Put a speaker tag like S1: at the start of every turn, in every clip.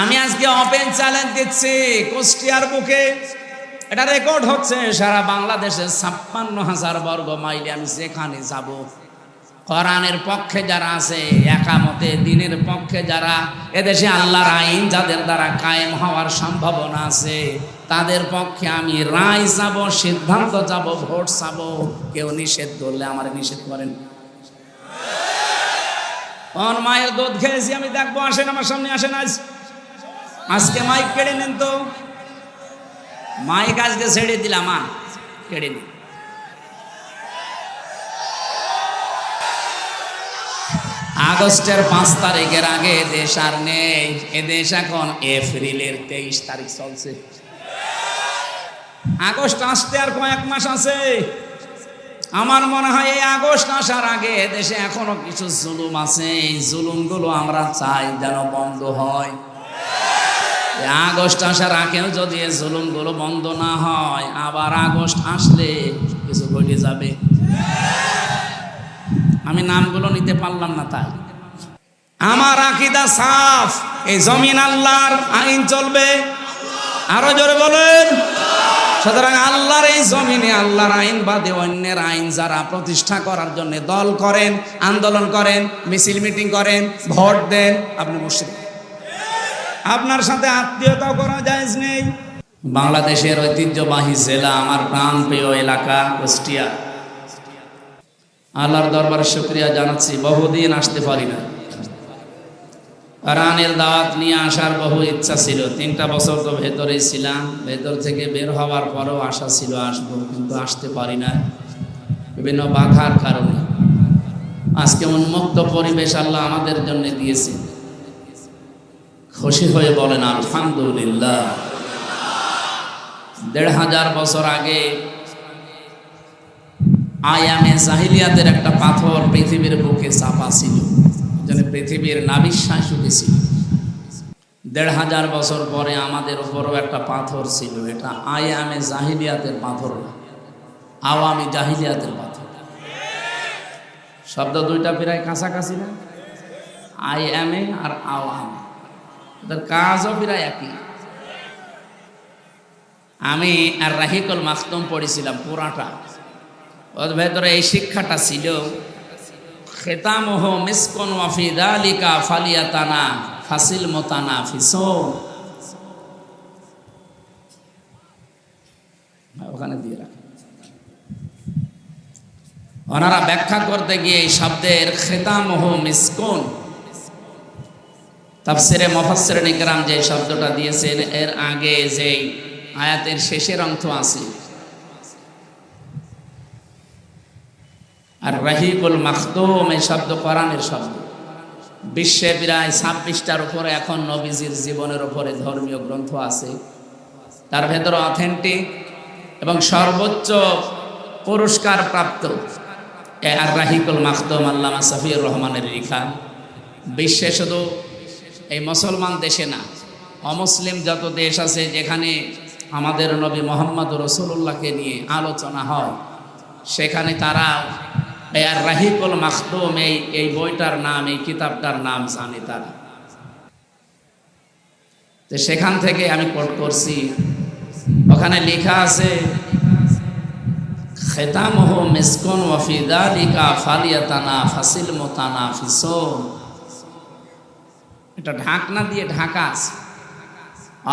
S1: আমি আজকে open challenge দিচ্ছি কুষ্টিয়ার বুকে, এটা রেকর্ড হচ্ছে সারা বাংলাদেশে ৫৬,০০০ বর্গ মাইলে আমি যেখানে যাব, কোরআনের পক্ষে যারা আছে, একামতে দিনের পক্ষে যারা, এদেশে আল্লাহর আইন যাদের দ্বারা কায়েম হওয়ার সম্ভাবনা আছে, তাদের পক্ষে আমি রায় যাব, সিদ্ধান্ত যাব, ভোট চাব। কেউ নিষেধ করলে আমার নিষেধ করেন। কোন মায়ের দুধ খেয়েছি আমি দেখবো, আসেন আমার সামনে, আসেন। আজকে মাইক কেড়ে নেন তো, মাইক আজকে ছেড়ে দিলাম, কেড়ে নিন। আগস্টের ৫ তারিখের আগে দেশ আর নেই। এ দেশ এখন এপ্রিলের ২৩ তারিখ চলছে। আগস্ট আসতে আর কয়েক মাস আছে। আমার মনে হয় এই আগস্ট আসার আগে দেশে এখনো কিছু জুলুম আছে, এই জুলুমগুলো আমরা চাই যেন বন্ধ হয়। আগস্ট আসার আগেও যদি এই জুলুমগুলো বন্ধ না হয়, আবার আগস্ট আসলে কিছু ঘটে যাবে। আমি নামগুলো নিতে পারলাম না, তাই আমার আকীদা সাফ, এই জমিন আল্লাহর, আইন চলবে। আরো জোরে বলেন। সুতরাং আল্লাহর এই জমিনে আল্লাহর আইন বাদে অন্যের আইন যারা প্রতিষ্ঠা করার জন্য দল করেন, আন্দোলন করেন, মিছিল মিটিং করেন, ভোট দেন, আপনি মুশরিক। আপনার সাথে আত্মীয়তা করা জায়েজ নেই। বাংলাদেশের ঐতিহ্যবাহী জেলা, আমার প্রাণপ্রিয় এলাকা কুষ্টিয়া। আল্লাহর দরবারে শুকরিয়া জানাচ্ছি, বহুদিন আসতে পারি না। কোরআনের দাওয়াত নিয়ে আসার বহু ইচ্ছা ছিল। ৩টা বছর তো ভেতরেই ছিলাম, ভেতর থেকে বের হওয়ার পরেও আশা ছিল আসবো, কিন্তু আসতে পারি না বিভিন্ন বাধার কারণে। আজকে উন্মুক্ত পরিবেশ আল্লাহ আমাদের জন্য দিয়েছে, খুশি হয়ে বলেন আলহামদুলিল্লাহ। ১৫০০ বছর আগে আয়ামে জাহিলিয়াতের একটা পাথর পৃথিবীর বুকে চাপা ছিল, যেন পৃথিবীর নাভিশ্বাস উঠেছিল। ১৫০০ বছর পরে আমাদের উপরও একটা পাথর ছিল। এটা আয়ামে জাহিলিয়াতের পাথর না, আওয়ামী জাহিলিয়াতের পাথর। শব্দ দুইটা প্রায় কাছাকাছি না, আয়ামে আর আওয়াম, এদের কাজও প্রায় একই। আমি আর রাহিকুল মাখতুম পড়েছিলাম পুরাটা, ওর ভেতরে এই শিক্ষাটা ছিল, খেতামুহু মিসকুন ওয়া ফি যালিকা ফালিয়াতানা ফাসিল মুতানাফিসুন। ওখানে দিয়ে রাখ। ওনারা ব্যাখ্যা করতে গিয়ে এই শব্দের খেতামুহু মিসকুন, তাফসিরে মুফাসসিরিন ইকরাম যে শব্দটা দিয়েছেন, এর আগে যে আয়াতের শেষের অংশ আছে, আর রাহিকুল মাখতুম এই শব্দ কোরআনের শব্দ। বিশ্বে প্রায় ২৬টার উপরে এখন নবীজির জীবনের উপরে ধর্মীয় গ্রন্থ আছে, তার ভেতরে অথেন্টিক এবং সর্বোচ্চ পুরস্কার প্রাপ্ত আর রাহিকুল মাখতুম আল্লামা সফিউর রহমানের লেখা। বিশ্বে শুধু এই মুসলমান দেশে না, অমুসলিম যত দেশ আছে যেখানে আমাদের নবী মুহাম্মদ রাসূলুল্লাহকে নিয়ে আলোচনা হয়, সেখানে তারা আর রাহিকুল মাখতুম এই বইটার নাম, এই কিতাবটার নাম জানে তারা। তো সেখান থেকে আমি কোট করছি, ওখানে লেখা আছে খেতামুহু মিসকুন ওয়া ফি যালিকা ফালিয়াতানাফাসিল মুতানাফিসুন। এটা ঢাকনা দিয়ে ঢাকা আছে।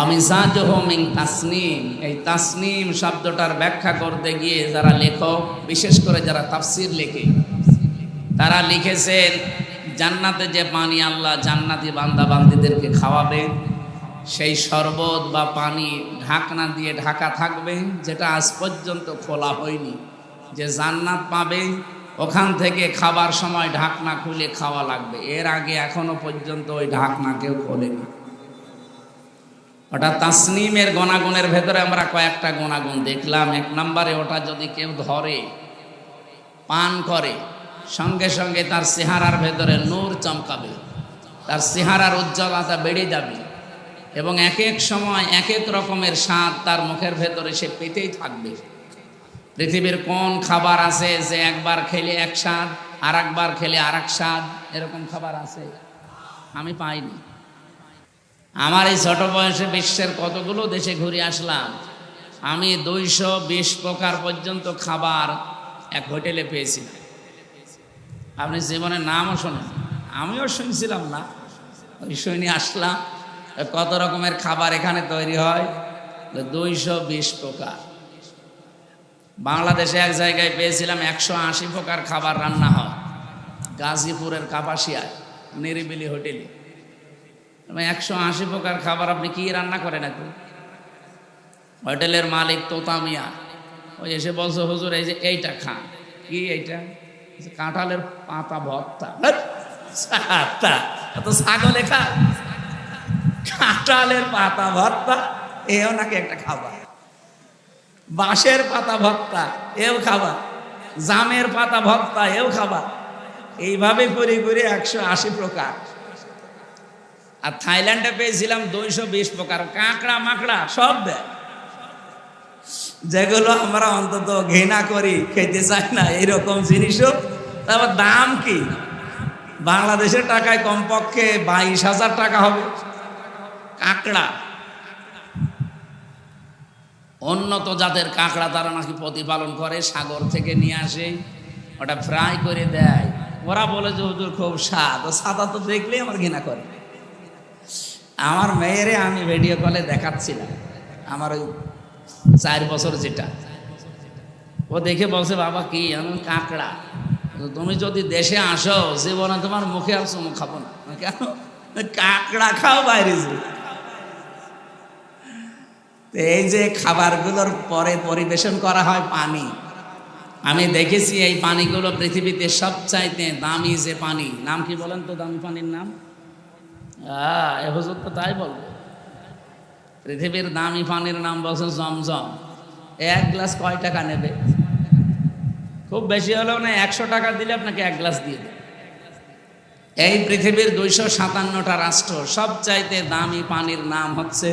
S1: আমিজাজুহু মিন তাসনিম, এই তাসনিম শব্দটার ব্যাখ্যা করতে গিয়ে যারা লেখক, বিশেষ করে যারা তাফসীর লেখে, তারা লিখেছেন জান্নাতে যে পানি আল্লাহ জান্নাতি বান্দা বান্দীদেরকে খাওয়াবে, সেই শরবত বা পানি ঢাকনা দিয়ে ঢাকা থাকবে, যেটা আজ পর্যন্ত খোলা হয়নি। যে জান্নাত পাবে ওখান থেকে খাবার সময় ঢাকনা খুলে খাওয়া লাগবে, এর আগে এখনো পর্যন্ত ওই ঢাকনা কেউ খোলেনি। ওটা তাসনিমের গুণাগুণের ভেতরে আমরা কয়েকটা গুণাগুণ দেখলাম। ১ নম্বরে, ওটা যদি কেউ ধরে, পান করে, সঙ্গে সঙ্গে তার চেহারার ভেতরে নূর চমকাবে, তার চেহারার উজ্জ্বলতা বেড়ে যাবে, এবং এক এক সময় এক এক রকমের স্বাদ তার মুখের ভেতরে সে পেতেই থাকবে। পৃথিবীর কোন খাবার আছে যে একবার খেলে এক স্বাদ, আর একবার খেলে আর এক স্বাদ? এরকম খাবার আছে? আমি পাইনি। আমার এই ছোট বয়সে বিশ্বের কতগুলো দেশে ঘুরে আসলাম, আমি 220 প্রকার পর্যন্ত খাবার এক হোটেলে পেয়েছিলাম। আপনি জীবনে নামও শোনেন, আমিও শুনছিলাম না, ওই শুনে আসলাম কত রকমের খাবার এখানে তৈরি হয়, 220 প্রকার। বাংলাদেশে এক জায়গায় পেয়েছিলাম 180 প্রকার খাবার রান্না হয়, গাজীপুরের কাপাসিয়ায় নিরিবিলি হোটেলে। 180 প্রকার খাবার আপনি কি রান্না করেন এখন? হোটেলের মালিক তোতা মিয়া ওই এসে বলছে, হুজুর এই যে এইটা খান। কি এইটা? কাঁঠালের পাতা ভর্তা। তো ছাগলে খা, কাঁঠালের পাতা ভর্তা এও নাকি একটা খাবার। বাঁশের পাতা ভর্তা এও খাবার, জামের পাতা ভর্তা এও খাবার। এইভাবে করে করে 180 প্রকার। আর থাইল্যান্ডে পেয়েছিলাম 220 প্রকার, কাঁকড়া মাকড়া সব দেয়, যেগুলো আমরা অন্তত ঘৃণা করি, খেতে চাই না, এইরকম জিনিসও। তারপর দাম কি? বাংলাদেশের টাকায় কমপক্ষে 22,000 টাকা হবে কাঁকড়া। উন্নত জাতের কাঁকড়া তারা নাকি প্রতিপালন করে, সাগর থেকে নিয়ে আসে, ওটা ফ্রাই করে দেয়। ওরা বলে যে হুজুর খুব স্বাদ। ও সাদা তো দেখলেই আমার ঘৃণা করে। আমার মেয়েরে আমি ভিডিও কলে দেখাচ্ছিলাম, আমার ওই 4 বছর যেটা, ও দেখে বলছে বাবা কি? আমি কাঁকড়া। তুমি যদি দেশে আসো জীবনে তোমার মুখে আর চুমু খাবো না। কেন? কাঁকড়া খাও বাইরে যে। এই যে খাবারগুলোর পরে পরিবেশন করা হয় পানি, আমি দেখেছি এই পানিগুলো পৃথিবীতে সবচাইতে দামি যে পানি, নাম কি বলেন তো দামি পানির নাম? এ হুজুর তো তাই বলবো। পৃথিবীর দামি পানির নাম বলছে জমজম। 1 গ্লাস কয় টাকা নেবে? খুব বেশি হলেও না 100 টাকা দিলে আপনাকে 1 গ্লাস দিয়ে দেবে। এই পৃথিবীর 257টা রাষ্ট্র সবচাইতে দামি পানির নাম হচ্ছে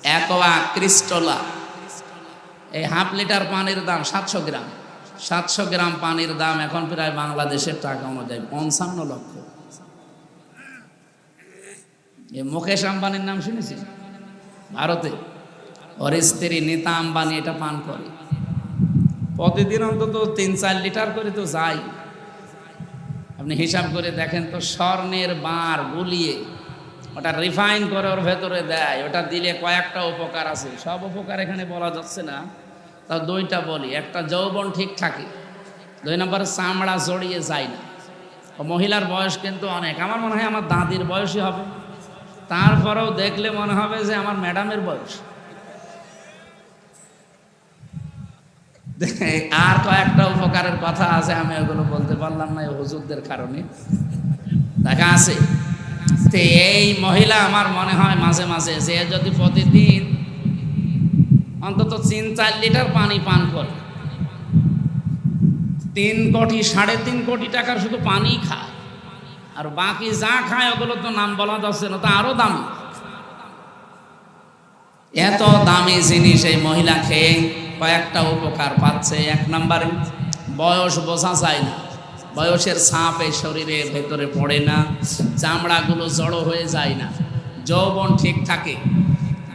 S1: অ্যাকোয়া ক্রিস্টোলা। এই হাফ লিটার পানির দাম 700 গ্রাম। 700 গ্রাম পানির দাম এখন প্রায় বাংলাদেশের টাকা অনুযায়ী 55 লক্ষ। এই মুকেশ আম্বানির নাম শুনেছি? ভারতে ওর স্ত্রী নীতা আম্বানি এটা পান করে। প্রতিদিন অন্তত 3-4 লিটার করে তো যায়। আপনি হিসাব করে দেখেন তো, স্বর্ণের বার গুলিয়ে ওটা রিফাইন করে ওর ভেতরে দেয়। ওটা দিলে কয়েকটা উপকার আছে, সব উপকার এখানে বলা যাচ্ছে না, তা 2টা বলি। একটা, যৌবন ঠিক থাকে। 2 নম্বর, চামড়া জড়িয়ে যায় না। ও মহিলার বয়স কিন্তু অনেক, আমার মনে হয় আমার দাদির বয়সই হবে, তারপরেও দেখলে মনে হবে যে আমার ম্যাডামের বয়স। আর কয়েকটা উপকারের কথা আছে, আমি ওগুলো বলতে পারলাম না হুজুরদের কারণে। দেখা আছে এই মহিলা আমার মনে হয় মাঝে মাঝে যে যদি প্রতিদিন অন্তত 3-4 লিটার পানি পান করে, 3 কোটি 3.5 কোটি টাকার শুধু পানি খায়, আর বাকি যা খায় ওগুলো তো নাম বলা যাচ্ছে না, তো আরো দামি। এত দামি জিনিস এই মহিলা খেয়ে কয়েকটা উপকার পাচ্ছে। 1 নম্বরে, বয়স বোঝা যায় না, বয়সের ছাপ এই শরীরে ভেতরে পড়ে না, চামড়াগুলো জড়ো হয়ে যায় না, যৌবন ঠিক থাকে।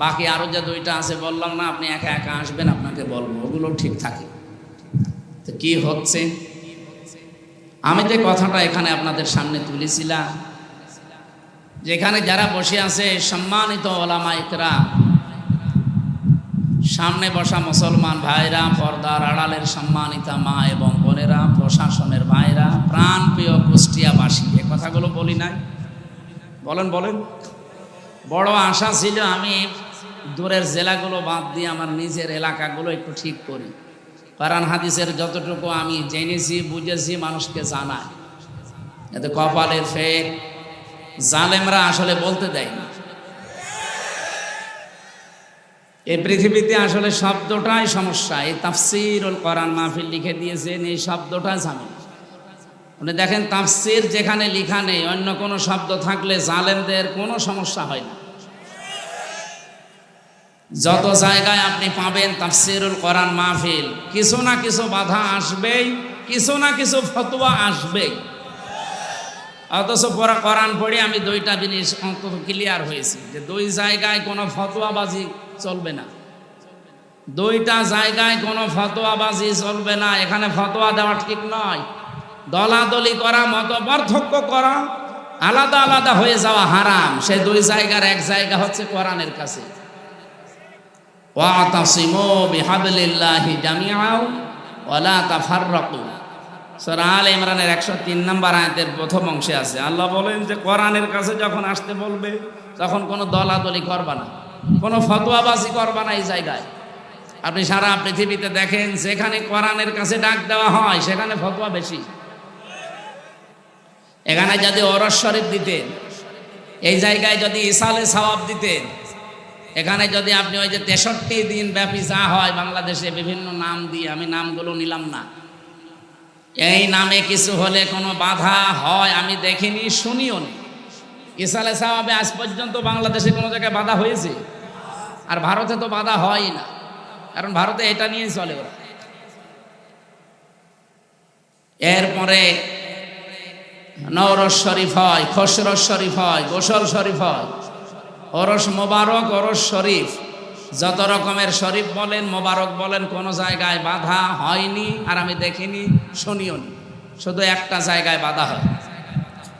S1: বাকি আরো যে 2টা আছে বললাম না, আপনি একা একা আসবেন আপনাকে বলবো, ওগুলো ঠিক থাকে। তো কি হচ্ছে, আমি যে কথাটা এখানে আপনাদের সামনে তুলেছিলাম, যেখানে যারা বসে আছে সম্মানিত ওলামা ইকরাম, সামনে বসা মুসলমান ভাইরা, পর্দার আড়ালের সম্মানিতা মা এবং বোনেরা, প্রশাসনের ভাইরা, প্রাণপ্রিয় কুষ্টিয়াবাসী, এ কথাগুলো বলি নাই? বলেন বলেন। বড় আশা ছিল আমি দূরের জেলাগুলো বাদ দিয়ে আমার নিজের এলাকাগুলো একটু ঠিক করি, কোরআন হাদিসের যতটুকু আমি জেনেছি বুঝেছি মানুষকে জানাই। এতে কপালের ফের জালেমরা আসলে বলতে দেয় না। এই পৃথিবীতে আসলে শব্দটাই সমস্যা। এই তাফসীরুল কোরআন মাহফিল লিখে দিয়েছেন, এই শব্দটা ঝামেলা। আপনি দেখেন তাফসীর যেখানে লেখা নেই, অন্য কোনো শব্দ থাকলে জালেমদের কোনো সমস্যা হয় না। যত জায়গায় আপনি পাবেন তাফসীরুল কোরআন মাহফিল, কিছু না কিছু বাধা আসবেই, কিছু না কিছু ফতোয়া আসবেই। অথচ পড়া কোরআন পড়ে আমি দুইটা জিনিস অন্তত ক্লিয়ার হয়েছি যে দুই জায়গায় কোনো ফতোয়াবাজি চলবে না, দুইটা জায়গায় কোনো ফতোয়াবাজি চলবে না। এখানে ফতোয়া দেওয়া ঠিক নয়, দলাদলি করা, মত পার্থক্য করা, আলাদা আলাদা হয়ে যাওয়া হারাম। সে দুই জায়গার এক জায়গা হচ্ছে কোরআনের কাছে। ওয়াতাসিমু বিহাবলিল্লাহি জামিআ ওয়ালা তাফাররাকু, সূরা আলে ইমরানের 103 নম্বর আয়াতের প্রথম অংশে আছে। আল্লাহ বলেন যে কোরআনের কাছে যখন আসতে বলবে তখন কোনো দলাদলি করবা না, কোনো ফতোয়াবাজি করবা না। এই জায়গায় আপনি সারা পৃথিবীতে দেখেন যেখানে কোরআনের কাছে ডাক দেওয়া হয় সেখানে ফতোয়া বেশি। এখানে যদি ওরস শরীফ দিতেন, এই জায়গায় যদি ইসালে সওয়াব দিতেন, এখানে যদি আপনি ওই যে 63 দিন ব্যাপী যা হয় বাংলাদেশে বিভিন্ন নাম দিয়ে, আমি নামগুলো নিলাম না, এই নামে কিছু হলে কোনো বাধা হয় আমি দেখিনি, শুনিও নি। ইসালে সওয়াবে আজ পর্যন্ত বাংলাদেশে কোনো জায়গায় বাধা হয়েছে? আর ভারতে তো বাধা হয় না, কারণ ভারতে এটা নিয়েই চলে ওরা। এরপরে নওরস শরীফ হয়, খসরস শরীফ হয়, গোসল শরীফ হয়, ওরস মোবারক, ওরস শরীফ, যত রকমের শরীফ বলেন, মোবারক বলেন, কোনো জায়গায় বাধা হয়নি আর আমি দেখিনি, শুনিও নি। শুধু একটা জায়গায় বাধা হয়,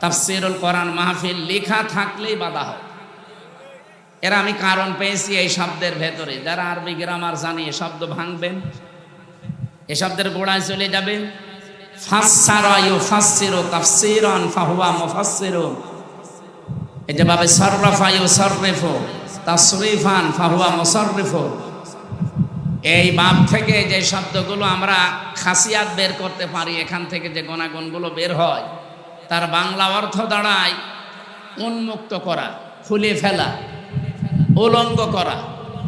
S1: তাফসীরুল কোরআন মাহফিল লেখা থাকলেই বাধা হয়। এরা আমি কারণ পেয়েছি এই শব্দের ভেতরে। যারা আরবি গ্রামার জানি এ শব্দ ভাঙবেন, এ শব্দের গোড়ায় চলে যাবেন। ফাসসারা ইউফাসসিরু তাফসীরান ফাহুয়া মুফাসসিরুন, এই যে ভাবে সাররাফা ইউসাররিফু তাসরিফান ফাহুয়া মুসাররিফু, এই বাব থেকে যে শব্দগুলো আমরা খাসিয়াত বের করতে পারি, এখান থেকে যে গুণাগুণগুলো বের হয়, তার বাংলা অর্থ দাঁড়ায় উন্মুক্ত করা, খুলে ফেলা, উলঙ্গ করা।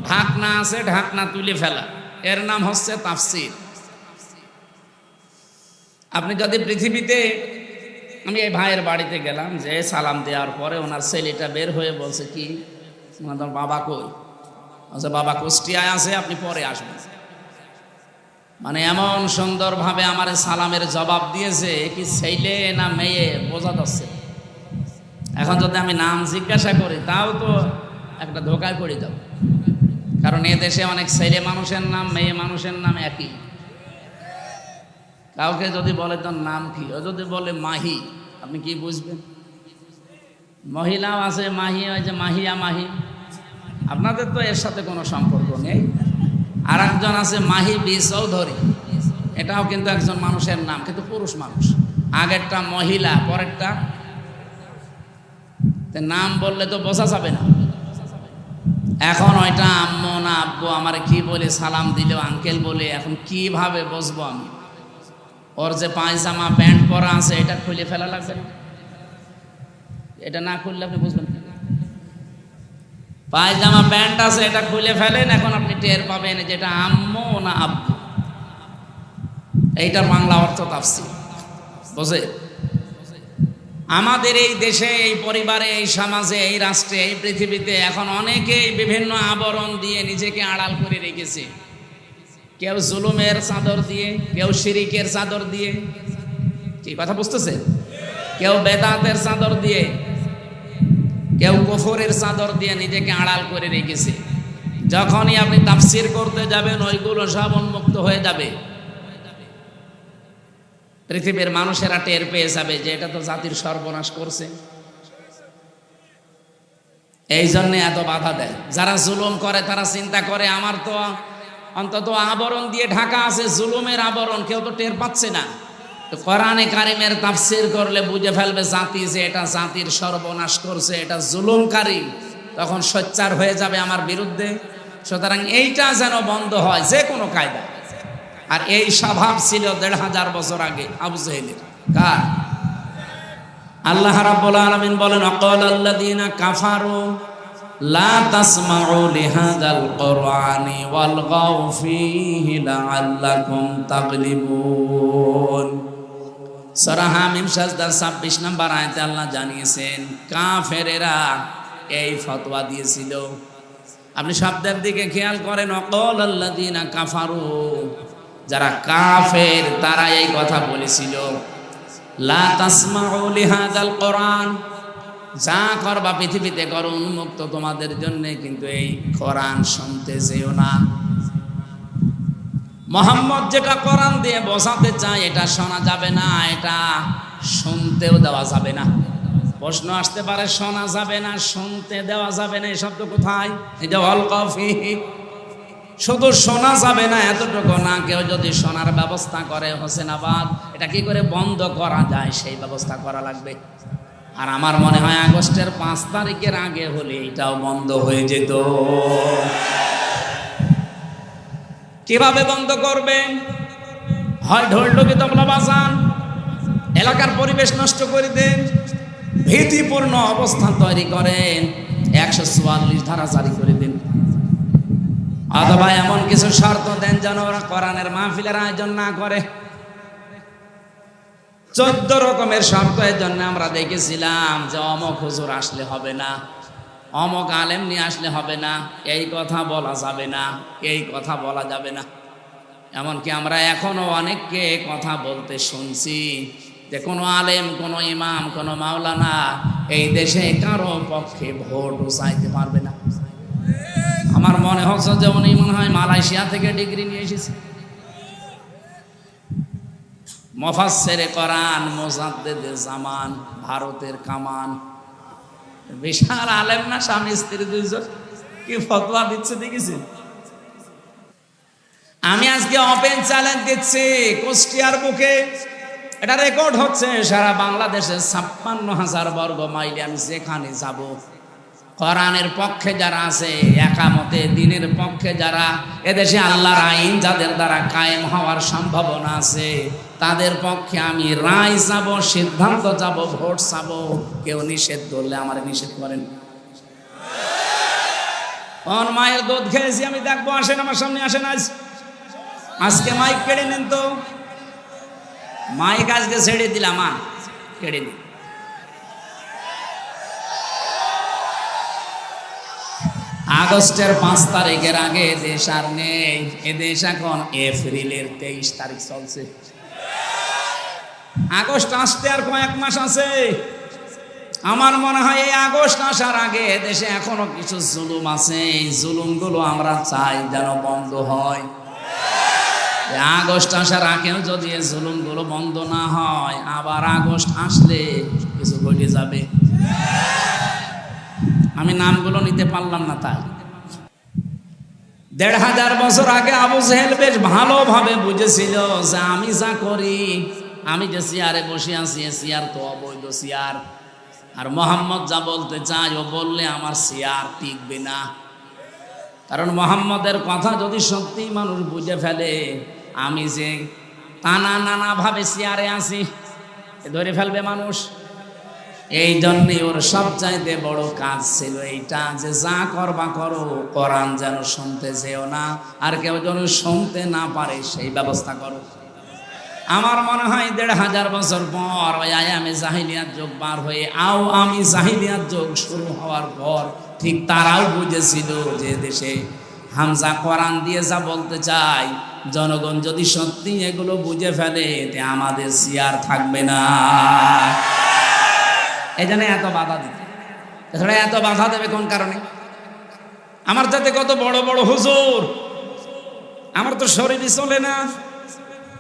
S1: ঢাকনা আছে, ঢাকনা তুলে ফেলা, এর নাম হচ্ছে তাফসীর। আপনি যদি পৃথিবীতে, আমি এই ভাইয়ের বাড়িতে গেলাম, যে সালাম দেওয়ার পরে ওনার ছেলেটা বের হয়ে বলছে কি, তোমার বাবা কই? আচ্ছা বাবা কুষ্টিয়ায় আছে, আপনি পরে আসবেন। মানে এমন সুন্দরভাবে আমার সালামের জবাব দিয়েছে, কি ছেলে না মেয়ে বোঝা যাচ্ছে। এখন যদি আমি নাম জিজ্ঞাসা করি তাও তো একটা ধোকায় পড়ে যাব, কারণ এ দেশে অনেক ছেলে মানুষের নাম, মেয়ে মানুষের নাম একই। কাউকে যদি বলে তোর নাম কি, ও যদি বলে মাহি, আপনি কি বুঝবেন? মহিলাও আছে মাহি, ওই যে মাহিয়া মাহি, আপনাদের তো এর সাথে কোনো সম্পর্ক নেই। আর একজন আছে মাহি বি চৌধুরী, এটাও কিন্তু একজন মানুষের নাম, কিন্তু পুরুষ মানুষ। আগেরটা মহিলা, পরেরটা নাম বললে তো বোঝা যাবে না। এখন ওইটা আম্মু না আব্বু, আমার কি বলে সালাম দিলেও আঙ্কেল বলে, এখন কিভাবে বুঝবো আমি? ওর যে পায়জামা প্যান্ট পরা আছে এটা খুলে ফেলা লাগবে না? এটা না খুললে আপনি বুঝবেন কি? পায়জামা প্যান্ট আছে, এটা খুলে ফেলেন, এখন আপনি টের পাবেন যেটা আম্মু না আব্বু। এইটার বাংলা অর্থ তাফসীর, বুঝে? আমাদের এই দেশে, এই পরিবারে, এই সমাজে, এই রাষ্ট্রে, এই পৃথিবীতে এখন অনেকেই বিভিন্ন আবরণ দিয়ে নিজেকে আড়াল করে রেখেছে। কেউ জুলুমের চাদর দিয়ে, কেউ শিরিকের চাদর দিয়ে, কি কথা বুঝতেছে? কেউ বেদাতের চাদর দিয়ে, কেউ কুফরের চাদর দিয়ে নিজেকে আড়াল করে রেখেছে। যখনই আপনি তাফসীর করতে যাবেন ওইগুলো সব উন্মুক্ত হয়ে যাবে। পৃথিবীর মানুষেরা টের পেয়ে যাবে যে এটা তো জাতির সর্বনাশ করছে। এই জন্য এত বাধা দেয়। যারা জুলুম করে তারা চিন্তা করে আমার তো অন্তত আবরণ দিয়ে ঢাকা আছে, জুলুমের আবরণ, কেউ তো টের পাচ্ছে না। কোরআনে কারিমের তাফসীর করলে বুঝে ফেলবে জাতি যে এটা জাতির সর্বনাশ করছে, এটা জুলুমকারী, তখন সোচ্চার হয়ে যাবে আমার বিরুদ্ধে। সুতরাং এইটা যেন বন্ধ হয় যে কোনো কায়দায়। আর এই স্বভাব ছিল ১৫০০ বছর আগে আবু জেহেলের। কার? আল্লাহ রাব্বুল আলামিন বলেন, আকালাল্লাযীনা কাফারু লা তাসমাউ লিহাযাল কুরআনি ওয়ালগাউ ফীহি লাআল্লাকুম তাগলিবুন। সূরা হামিম সাজদা ২৬ নম্বর আয়াতে আল্লাহ জানিয়েছেন কাফেরেরা এই ফতোয়া দিয়েছিল। আপনি শব্দের দিকে খেয়াল করেন, লা তাসমাউ লিহাযাল কোরআন, যা করবা পৃথিবীতে করো উন্মুক্ত তোমাদের জন্য, কিন্তু এই কোরআন শুনতে যেও না। মোহাম্মদ যেটা কোরআন দিয়ে বোঝাতে চায় এটা শোনা যাবে না, এটা শুনতেও দেওয়া যাবে না। প্রশ্ন আসতে পারে শোনা যাবে না, শুনতে দেওয়া যাবে না, এই শব্দ কোথায়? এই যে অল কফি, শুধু শোনা যাবে না এতটুকু না, কেউ যদি শোনার ব্যবস্থা করে হোসেনাবাদ, এটা কি করে বন্ধ করা যায় সেই ব্যবস্থা করা লাগবে। আর আমার মনে হয় আগস্টের 5 তারিখের আগে হলে এটাও বন্ধ হয়ে যেত। কিভাবে বন্ধ করবেন? হয় ঢোল-ঢোকি তবলা বাজান, এলাকার পরিবেশ নষ্ট করে দেন, ভীতিপূর্ণ অবস্থা তৈরি করেন, 144 ধারা জারি করে দিন, অথবা এমন কিছু শর্ত দেন যেন ওরা কোরআনের মাহফিলের আয়োজন না করে। 14 রকমের শর্ত এর জন্য আমরা দেখেছিলাম যে অমক হুজুর আসলে হবে না, অমক আলেম নিয়ে আসলে হবে না, এই কথা বলা যাবে না, এই কথা বলা যাবে না। এমনকি আমরা এখনো অনেককে কথা বলতে শুনছি যে কোনো আলেম, কোনো ইমাম, কোনো মাওলানা এই দেশে কারো পক্ষে ভোটও চাইতে পারবে না। আমার মনে হচ্ছে যে উনি মনে হয় মালয়েশিয়া থেকে ডিগ্রি নিয়ে এসেছে। মুফাসসিরে কোরআন, মুজাদ্দিদে জামান, ভারতের কামান, বিশাল আলেম না, স্বামী স্ত্রী দুইজন কি ফতোয়া দিচ্ছে দেখেছেন? আমি আজকে ওপেন চ্যালেঞ্জ দিচ্ছি কুষ্টিয়ার বুকে, এটা রেকর্ড হচ্ছে সারা বাংলাদেশে 56,000 বর্গ মাইলে আমি যেখানে যাব, কোরআনের পক্ষে যারা আছে, একামতে দিনের পক্ষে যারা, এদেশে আল্লাহর আইন যাদের দ্বারা কায়েম হওয়ার সম্ভাবনা আছে, তাদের পক্ষে আমি রায় যাব, সিদ্ধান্ত যাব, ভোট যাব। কেউ নিষেধ করলে আমার নিষেধ করেন। কোন মায়ের দুধ খেয়েছি আমি দেখবো, আসেন আমার সামনে, আসেন। আজকে মাইক কেড়ে নেন তো, মাইক আজকে ছেড়ে দিলাম, কেড়ে নিন। আগস্টের 5 তারিখের আগে দেশ আর নেই, এ দেশ এখন এপ্রিলের 23 তারিখ চলছে। আগস্ট আসতে আর কয়েক মাস আছে। আমার মনে হয় এই আগস্ট আসার আগে দেশে এখনো কিছু জুলুম আছে, এই জুলুমগুলো আমরা চাই যেন বন্ধ হয়। আগস্ট আসার আগেও যদি এই জুলুমগুলো বন্ধ না হয়, আবার আগস্ট আসলে কিছু ঘটে যাবে। আমি নামগুলো নিতে পারলাম না, তাই 1,500 বছর আগে আবু জেহেল বেশ ভালোভাবে বুঝেছিল যে আমি যা করি, আমি যে চেয়ারে বসে আছি, চেয়ার তো অবৈধ চেয়ার, আর মোহাম্মদ যা বলতে চায় ও বললে আমার চেয়ার টিকবে না। কারণ মোহাম্মদের কথা যদি সত্যি মানুষ বুঝে ফেলে, আমি যে নানা ভাবে চেয়ারে আছি, ধরে ফেলবে মানুষ। এই জন্যই ওর সবচাইতে বড় কাজ ছিল এইটা, যে যা করবা করো, কোরআন যেন শুনতে যেও না, আর কেউ যেন শুনতে না পারে সেই ব্যবস্থা করো। আমার মনে হয় 1,500 বছর পর ওই আয়ামে জাহিলিয়াত যুগ পার হয়ে আমি জাহিলিয়াত যুগ শুরু হওয়ার পর ঠিক তারাও বুঝেছিল যে দেশে হামজা কোরআন দিয়ে যা বলতে চাই, জনগণ যদি সত্যি এগুলো বুঝে ফেলে, আমাদের চেয়ার থাকবে না। এই জন্য এত বাধা দিতে, এত বাধা দেবে কোন কারণে? আমার যাতে কত বড় বড় হুজুর, আমার তো শরীরই চলে না,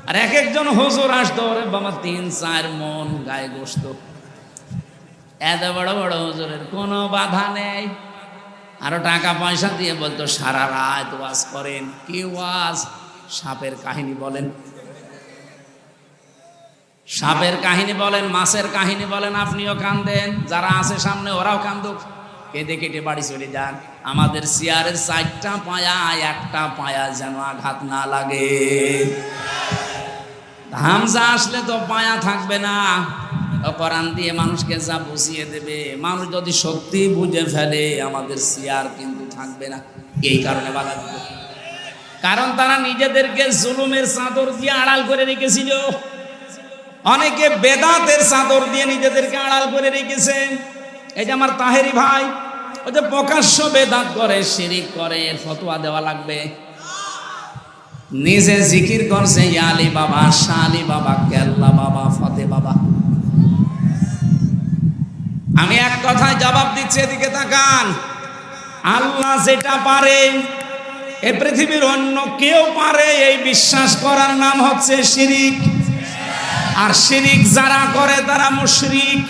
S1: আর এক একজন হুজুর আসতো, ওরে বাবা 3-4 মন গায়ে গোস্ত, এত বড় বড় হুজুরের কোনো বাধা নেই। আরো টাকা পয়সা দিয়ে বলতো সারা রাত ওয়াজ করেন। কি ওয়াজ? সাপের কাহিনী বলেন, সাপের কাহিনী বলেন, মাছের কাহিনী বলেন, আপনিও কান্দেন, যারা আছে সামনে ওরাও কান্দুক, কেঁদে কেটে বাড়ি চলে যান। আমাদের চেয়ারের 4টা পায়া, একটা পায়া যেন আঘাত না লাগে। হামজা আসলে তো পায়া থাকবে না, কোরআন দিয়ে মানুষকে যা বুঝিয়ে দেবে, মানুষ যদি সত্যি বুঝে ফেলে, আমাদের চেয়ার কিন্তু থাকবে না। এই কারণে বাধা দিবে, কারণ তারা নিজেদেরকে জুলুমের চাদর দিয়ে আড়াল করে রেখেছিল। অনেকে বেদাতের চাদর দিয়ে নিজেদেরকে আড়াল করে রেখেছে। এই যে আমার তাহেরি ভাই, ওই যে প্রকাশ্য বেদাত করে, শিরিক করে, ফতোয়া দেওয়া লাগবে। নিজে জিকির করছে ইয়া আলী বাবা, শাহ আলী বাবা, কেল্লা বাবা, ফতে বাবা, আমি এক কথায় জবাব দিচ্ছি, এদিকে তাকান। আল্লাহ যেটা পারে এ পৃথিবীর অন্য কেউ পারে এই বিশ্বাস করার নাম হচ্ছে শিরিক। আর শিরিক যারা করে তারা মুশরিক।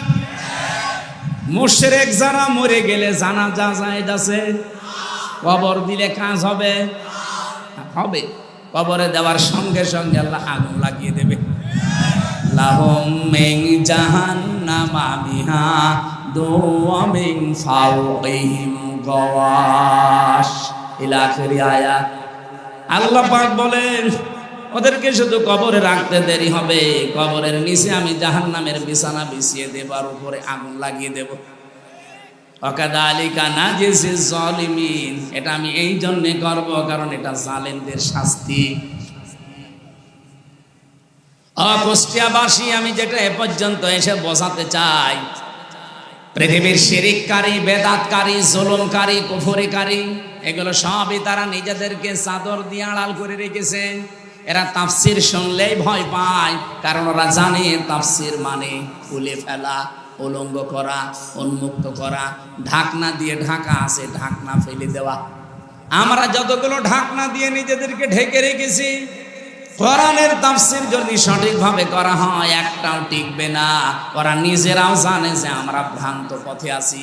S1: মুশরিক যারা মরে গেলে জানাজা জায়েজ আছে, কবর দিলে কাজ হবে হবে, কবরে দেওয়ার সঙ্গে সঙ্গে আল্লাহ আগুন লাগিয়ে দেবে। লাহুম মিন জাহান্নামা মিহাদু ওয়া মিন ফাওকিহিম গাওয়াশ ইলা আখিরি আয়াত। আল্লাহ পাক বলেন ওদেরকে শুধু কবরে রাখতে দেরি হবে, কবরের নিচে আমি জাহান্নামের বিছানা বিছিয়ে দেব আর উপরে আগুন লাগিয়ে দেব। ওয়াকাযালিকা নাজিজিজ জালিমিন, এটা আমি এই জন্য করব কারণ এটা জালেমদের শাস্তি। কুষ্টিয়াবাসী, আমি যেটা এ পর্যন্ত এসে বোঝাতে চাই, পৃথিবীর শিরিককারী, বেদাতকারী, জুলুমকারী, কুফরিকারী, এগুলো সবই তারা নিজেদেরকে চাদর দিয়ে আড়াল করে রেখেছে। এরা তাফসির শুনলেই ভয় পায়, কারণ ওরা জানে তাফসির মানে খুলে ফেলা, উলঙ্গ করা, উন্মুক্ত করা। ঢাকনা দিয়ে ঢাকা আছে, ঢাকনা ফেলে দেওয়া। আমরা যতগুলো ঢাকনা দিয়ে নিজেদেরকে ঢেকে রেখেছি, কোরআনের তাফসীর যদি সঠিকভাবে করা হয় একটাও টিকবে না। ওরা নিজেরাও জানে যে আমরা ভ্রান্ত পথে আছি।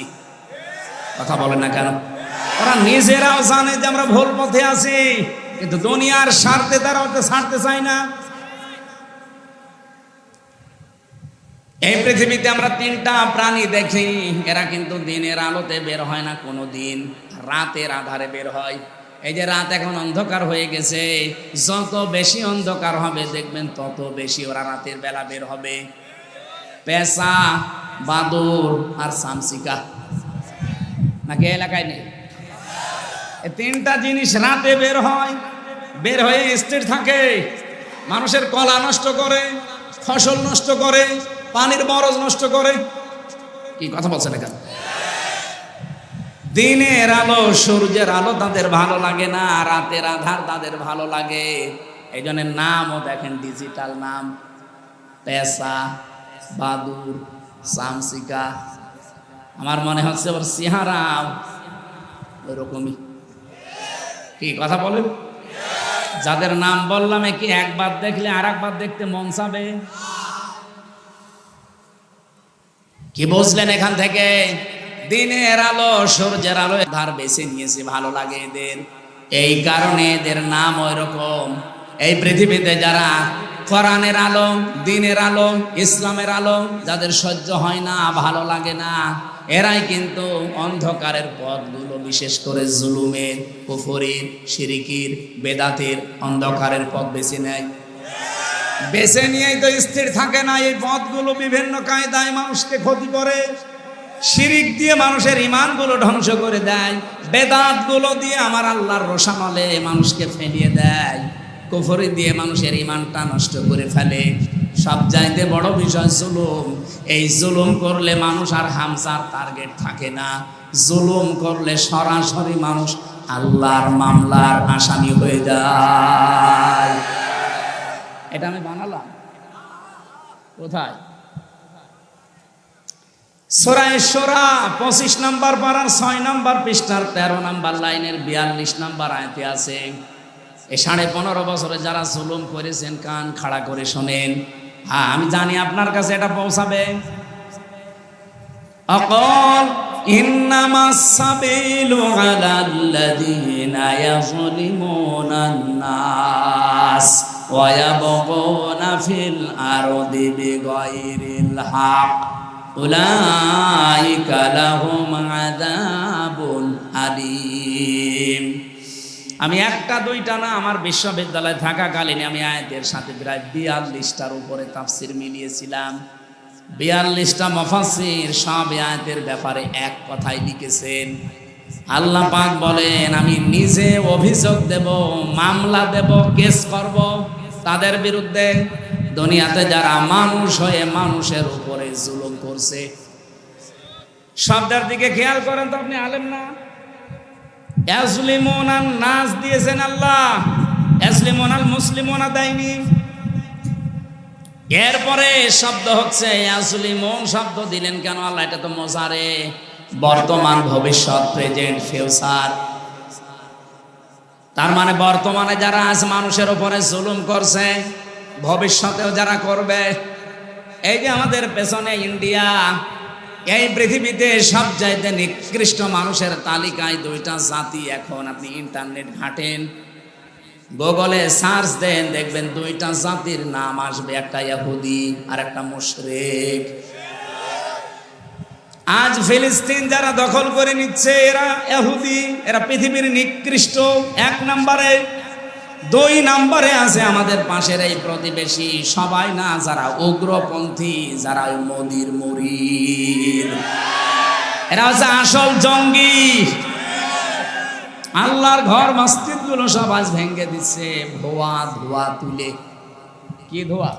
S1: কথা বলে না কেন? ওরা নিজেরাও জানে যে আমরা ভুল পথে আছি, কিন্তু দুনিয়ার স্বার্থে তারা ওটা ছাড়তে চায় না। এই পৃথিবীতে আমরা তিনটা প্রাণী দেখি, এরা কিন্তু দিনের আলোতে বের হয় না কোনো দিন, রাতের আধারে বের হয়। এই যে রাত এখন অন্ধকার হয়ে গেছে, যত বেশি অন্ধকার হবে দেখবেন তত বেশি ওরা রাতের বেলা বের হবে। পেঁচা, বাদুর আর শামসিকা, নাকি এলাকায় নেই? এই তিনটা জিনিস রাতে বের হয়, বের হয়ে স্থির থাকে, মানুষের কলা নষ্ট করে, ফসল নষ্ট করে, পানির বরজ নষ্ট করে। কি কথা বলছেন এখানে? দিনের আলো, সূর্যের আলো তাদের ভালো লাগে না, রাতের আধার তাদের ভালো লাগে। এই জন্য নামও দেখেন ডিজিটাল নাম, পেঁচা, বাদুর, শামসিকা। আমার মনে হচ্ছে ওর চেহারা ওইরকমই। কি কথা বলেন? যাদের নাম বললাম কি একবার দেখলে আর একবার দেখতে মন চাবে? কি বুঝলেন এখান থেকে? দিনের আলো, সূর্যের আলো ধার বেছে নিয়েছে, ভালো লাগে এদের, এই কারণে এদের নাম ওই রকম। এই পৃথিবীতে যারা কোরআনের আলো, দিনের আলো, ইসলামের আলো যাদের সহ্য হয় না, ভালো লাগে না, এরাই কিন্তু অন্ধকারের পথগুলো, বিশেষ করে জুলুমের, কুফরির, শিরিকির, বেদাতের অন্ধকারের পথ বেছে নেয়। বেছে নিয়েই তো স্থির থাকে না। এই পথগুলো বিভিন্ন কায়দায় মানুষকে ক্ষতি করে। শিরিক দিয়ে মানুষের ইমানগুলো ধ্বংস করে দেয়, বেদাতগুলো দিয়ে আমার আল্লাহর রোশানলে মানুষকে ফেলিয়ে দেয়, কুফরি দিয়ে মানুষের ইমানটা নষ্ট করে ফেলে। সবচাইতে বড় বিষয় জুলুম। এই জুলুম করলে মানুষ আর হামসার টার্গেট থাকে না। জুলুম করলে সরাসরি মানুষ আল্লাহর মামলার আসামি হয়ে যায়। এটা আমি বানালাম কোথায়? সূরা শুরা 25 নম্বর পারার 6 নম্বর পৃষ্ঠার 13 নম্বর লাইনের 42 নম্বর আয়াতে আছে। এই 15.5 বছরে যারা জুলুম করেছেন কান খাড়া করে শোনেন। হ্যাঁ, আমি জানি আপনার কাছে এটা পৌঁছাবে। আকাল ইন্নামাস সাবিলু আলাল্লাযীনা ইয়াযলিমুনান নাস ওয়া ইয়াবগুনা ফিল আরদি বিগাইরিল হক উলাইকা লাহুম আযাবুন আলীম। আমি একটা দুইটা না, আমার বিশ্ববিদ্যালয়ে থাকাকালীন আমি আয়াতের সাথে প্রায় 42টার উপরে তাফসির মিলিয়েছিলাম। 42টা মুফাসসির সব আয়াতের ব্যাপারে এক কথাই লিখেছেন। আল্লাহ পাক বলেন, আমি নিজে অভিযোগ দেব, মামলা দেব, কেস করব তাদের বিরুদ্ধে, দুনিয়াতে যারা মানুষ হয়ে মানুষের উপরে জুলুম করছে। শব্দের দিকে খেয়াল করেন তো, আপনি আলেম না? ইয়াজলিমুনান নাস দিয়েছেন আল্লাহ, ইয়াজলিমুনাল মুসলিমুনা দেয়নি। এরপরে শব্দ হচ্ছে ইয়াসলিমুন, শব্দ দিলেন কেন আল্লাহ? এটা তো মোজারে, বর্তমান, ভবিষ্যৎ, প্রেজেন্ট, ফিউচার। তার মানে বর্তমানে যারা আজ মানুষের উপরে জুলুম করছে, ভবিষ্যতেও যারা করবে। এই যে আমাদের পেছনে ইন্ডিয়া, এই পৃথিবীতে সবচাইতে নিকৃষ্ট মানুষের তালিকায় দুইটা জাতি। এখন আপনি ইন্টারনেট ঘাটেন, গুগলে সার্চ দেন, দেখবেন দুইটা জাতির নাম আসবে, একটা ইহুদি আর একটা মুশরিক। আজ ফিলিস্তিন যারা দখল করে নিচ্ছে, এরা ইহুদি, এরা পৃথিবীর নিকৃষ্ট এক নম্বরে। দুই নম্বরে আছে আমাদের পাশের এই প্রতিবেশী, সবাই না, যারা উগ্রপন্থী, যারা মোদির মুরিদ, এরা হচ্ছে আসল জঙ্গি। আল্লাহর ঘর মসজিদ গুলো সব আজ ভেঙে দিচ্ছে ধোয়া ধোয়া তুলে। কি ধোয়া?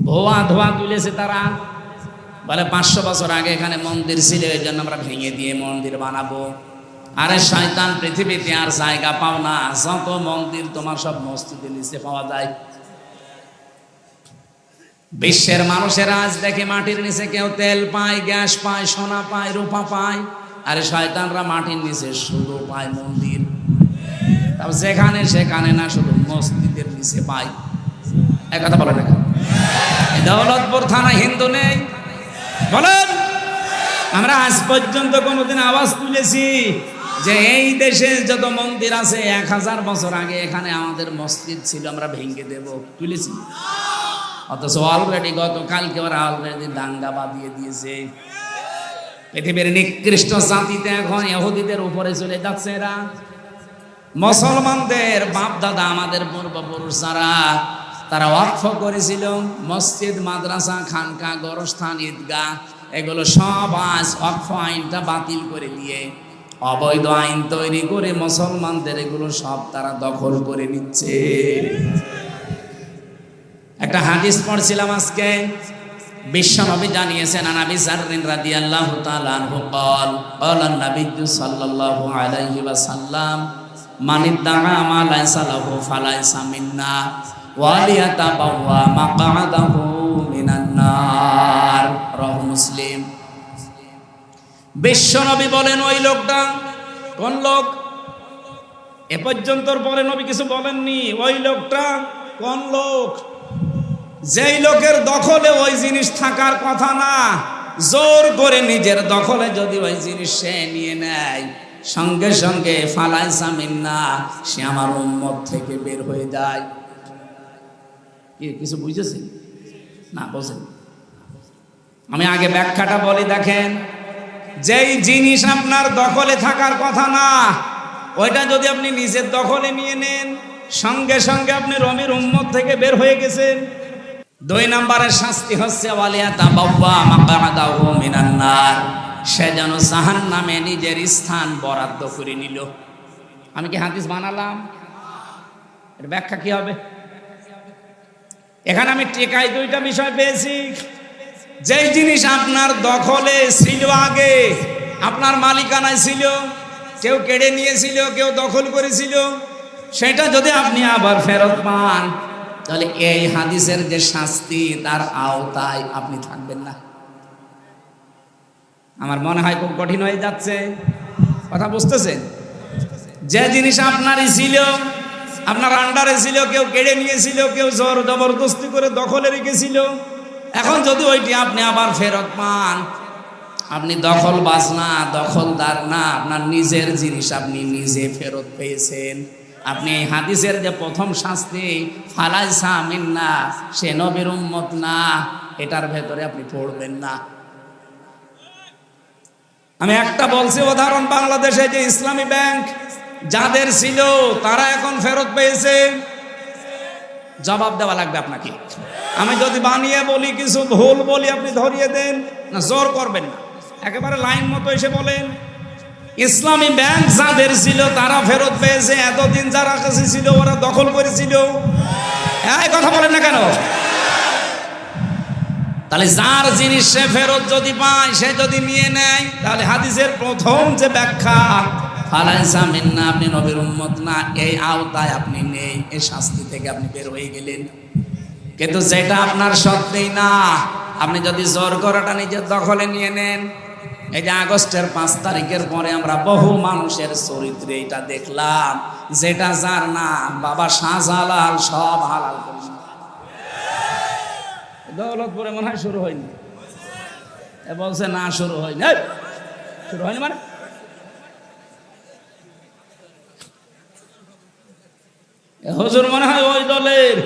S1: ধোয়া ধোয়া তুলেছে তারা। বলে 500 বছর আগে এখানে মন্দির ছিল, এই জন্য আমরা ভেঙে দিয়ে মন্দির বানাবো। আরে শয়তান, পৃথিবীতে আর জায়গা পাও না, যত মন্দির তোমার সব মসজিদের নিচে পাওয়া যায়। বিশ্বের মানুষেরা আজ দেখে মাটির নিচে কেউ তেল পায়, গ্যাস পায়, সোনা পায়, রূপা পায়। আরে শয়তানরা মাটির নিচে শুধু পায় মন্দির। তাও যেখানে সেখানে না, শুধু মসজিদের নিচে পায়। এক কথা বলে না, দৌলতপুর থানা হিন্দু নেই বলেন? আমরা আজ পর্যন্ত কোনোদিন আওয়াজ তুলেছি যে এই দেশে যত মন্দির আছে 1000 বছর আগে এখানে আমাদের মসজিদ ছিল, আমরা ভেঙে দেব? তুলেছি? অথচ অলরেডি গতকালকে ওরা অলরেডি দাঙ্গা বাঁধিয়ে দিয়েছে। পৃথিবীর নিকৃষ্ট জাতিতে এখন ইহুদিদের উপরে চলে যাচ্ছে এরা। মুসলমানদের বাপ দাদা, আমাদের পূর্বপুরুষ যারা, তারা ওয়াকফ করেছিল মসজিদ, মাদ্রাসা, খানকা, গোরস্থান, ঈদগাহ, এগুলো সব আজ ওয়াকফ আইনটা বাতিল করে দিয়ে অবৈধ আইন তৈরি করে মুসলমানদের এগুলো সব তারা দখল করে নিচ্ছে। একটা হাদিস পড়ছিলাম আজকে, বিশ্বনবী জানিয়েছেন, আনাবি জাররিন রাদিয়াল্লাহু তাআলা আনহু قال قال النبي صلى الله عليه وسلم من ادعى ما ليس له فليس منا ওয়ালিয়াতাবাওয়া মাকআদাহু মিনান নার। রাহু মুসলিম। বিশ্বনবী বলেন, ওই লোকটা কোন লোক? এ পর্যন্তর পরে নবী কিছু বলেননি। ওই লোকটা কোন লোক? যেই লোকের দখলে ওই জিনিস থাকার কথা না, জোর করে নিজের দখলে যদি ওই জিনিস সে নিয়ে নেয়, সঙ্গে সঙ্গে ফালাইসা মিন্না, সে আমার উম্মত থেকে বের হয়ে যায়। কিছু বুঝেছেন না? বোঝেন? আমি আগে ব্যাখ্যাটা বলি, দেখেন। যেই জিনিস আপনার দখলে থাকার কথা না, ওইটা যদি আপনি নিজের দখলে নিয়ে নেন, সঙ্গে সঙ্গে আপনি রমির উম্মত থেকে বের হয়ে গেছেন। 2 নম্বরের শাস্তি হচ্ছে ওয়ালিয়াতাবাওয়া মাকআদাহু মিনান নার, সে যেন জাহান্নামে নিজের স্থান বরাদ্দ করে নিল। আমি কি হাদিস বানালাম? এর ব্যাখ্যা কি হবে? এখানে আমি টেকাই 2টা বিষয় পেয়েছি। যেই জিনিস আপনার দখলে ছিল, আগে আপনার মালিকানায় ছিল, কেউ কেড়ে নিয়েছিল, কেউ দখল করেছিল, সেটা যদি আপনি আবার ফেরত পান, তাহলে এই হাদিসের যে শাস্তি, তার আওতায় আপনি থাকবেন না। আমার মনে হয় খুব কঠিন হয়ে যাচ্ছে, কথা বুঝতেছেন? যে জিনিস আপনারই ছিল, আপনার আন্ডারে ছিল, কেউ কেড়ে নিয়েছিল, কেউ জোর জবরদস্তি করে দখলে রেখেছিল, এখন যদি ওইটি আপনি আবার ফেরত পান, আপনি দখলবাজ না, দখলদার না, আপনার নিজের জিনিস আপনি নিজে ফেরত পেয়েছেন। আপনি এই হাদিসের যে প্রথম শাস্তি ফালাইসা মিন্না, সে নবীর উম্মত না, এটার ভেতরে আপনি পড়বেন না। আমি একটা বলছি উদাহরণ, বাংলাদেশে যে ইসলামী ব্যাংক যাদের ছিল, তারা এখন ফেরত পেয়েছে, জবাব দেওয়া লাগবে আপনাকে। আমি যদি বানিয়ে বলি, কিছু ভুল বলি, আপনি ধরিয়ে দেন না, জোর করবেন না, একেবারে লাইন মতো এসে বলেন। ইসলামী ব্যাংক যাদের ছিল তারা ফেরত পেয়েছে, এতদিন যারা কাছে ছিল ওরা দখল করেছিল। এই কথা বলেন না কেন? তাহলে যার জিনিস সে ফেরত যদি পায়, সে যদি নিয়ে নেয়, তাহলে হাদিসের প্রথম যে ব্যাখ্যা ফালাইসা মিন্না, আপনি নবীর উম্মত না, এই আওতায় আপনি নেই, এই শাস্তি থেকে আপনি বের হয়ে গেলেন। কিন্তু যেটা আপনার সত্যিই না, আপনি যদি জোর করাটা নিজের দখলে নিয়ে নেন। এই যে আগস্টের 5 তারিখের পরে আমরা বহু মানুষের চরিত্রে এটা দেখলাম, যেটা যার না বাবা শাহজালাল সব হালাল করে। দৌলতপুরে মনে হয় শুরু হয়নি, বলছে না শুরু হয়নি। শুরু হয়নি মানে হুজুর মনে হয় ওই দলের,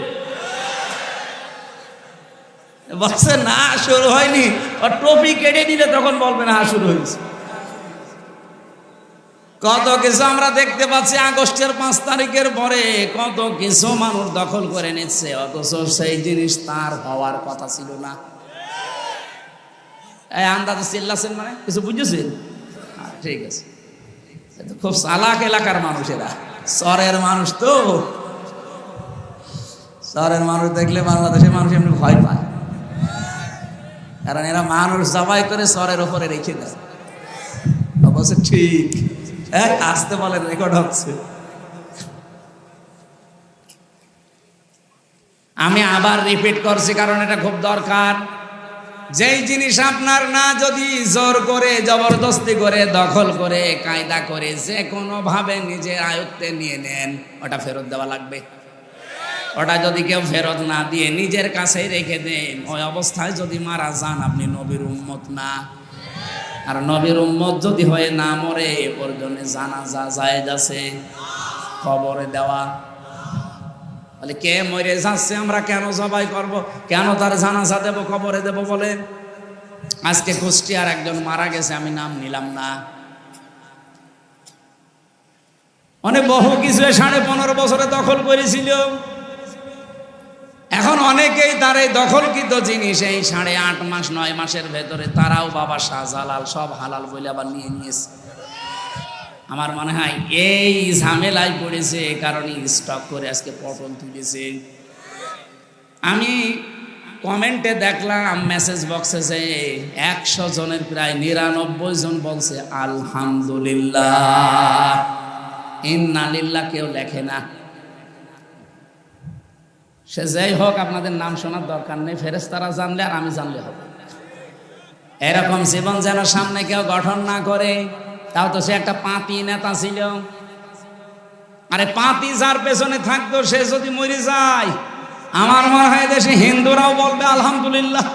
S1: বলছে না শুরু হয়নি। আর টপি কেটে নিলে তখন বলবে না শুরু হয়েছে। কত কিছু আমরা দেখতে পাচ্ছি আগস্টের 5 তারিখের পরে, কত কিছু মানুষ দখল করে নিচ্ছে, অথচ সেই জিনিস তার হওয়ার কথা ছিল না। এই আন্দাজে চিল্লাছেন মানে কিছু বুঝেছেন? ঠিক আছে, খুব চালাক এলাকার মানুষেরা, শহরের মানুষ তো। শহরের মানুষ দেখলে বাংলাদেশের মানুষ এমনি ভয় পায়, কারণ এরা মানুষ জবাই করে শহরের ওপরে রেখে দেয়। অবশ্য ঠিক, আসতে বলেন, রেকর্ড হচ্ছে। আমি আবার রিপিট করছি কারণ এটা খুব দরকার। যেই জিনিস আপনার না, যদি জোর করে জবরদস্তি করে দখল করে কায়দা করে যে কোনো ভাবে নিজের আয়ত্তে নিয়ে নেন, ওটা ফেরত দেওয়া লাগবে। ওটা যদি কেউ ফেরত না দিয়ে নিজের কাছেই রেখে দেন, ওই অবস্থায় যদি মারা যান, আপনি নবীর উম্মত না। আর নবীর উম্মত যদি হয়ে না মরে, এ পর্যন্ত জানাজা জায়েজ আছে, কবরে দেওয়া। তাহলে কে মরে যাচ্ছে আমরা কেন জবাই করব, কেন তার জানাজা দেব, কবরে দেব বলেন? আজকে কুষ্টিয়ার একজন মারা গেছে, আমি নাম নিলাম না। অনেক বহু কিছু 15.5 বছরে দখল করেছিল। এখন অনেকেই তার এই দখলকৃত জিনিস এই 8.5 মাস 9 মাসের ভেতরে তারাও বাবা শাহজালাল সব হালাল বলে আবার নিয়ে নিয়েছে। আমার মনে হয় এই ঝামেলায় পড়েছে, কারণে স্টক করে আজকে পটল তুলেছে। আমি কমেন্টে দেখলাম, মেসেজ বক্সে যে 100 জনের প্রায় 99 জন বলছে আলহামদুলিল্লাহ। ইন্না লিল্লাহ কেউ লেখে না। সে যাই হোক, আপনাদের নাম শোনার দরকার নেই, ফেরেশতারা জানলে আর আমি জানলে হবে। এরকম জীবন যেন সামনে কেউ গঠন না করে। তাও তো সে একটা পাতি নেতা ছিল। আরে পাতি যার পেছনে থাকতো, সে যদি মরে যায়, আমার মনে হয় দেশে হিন্দুরাও বলবে আলহামদুলিল্লাহ।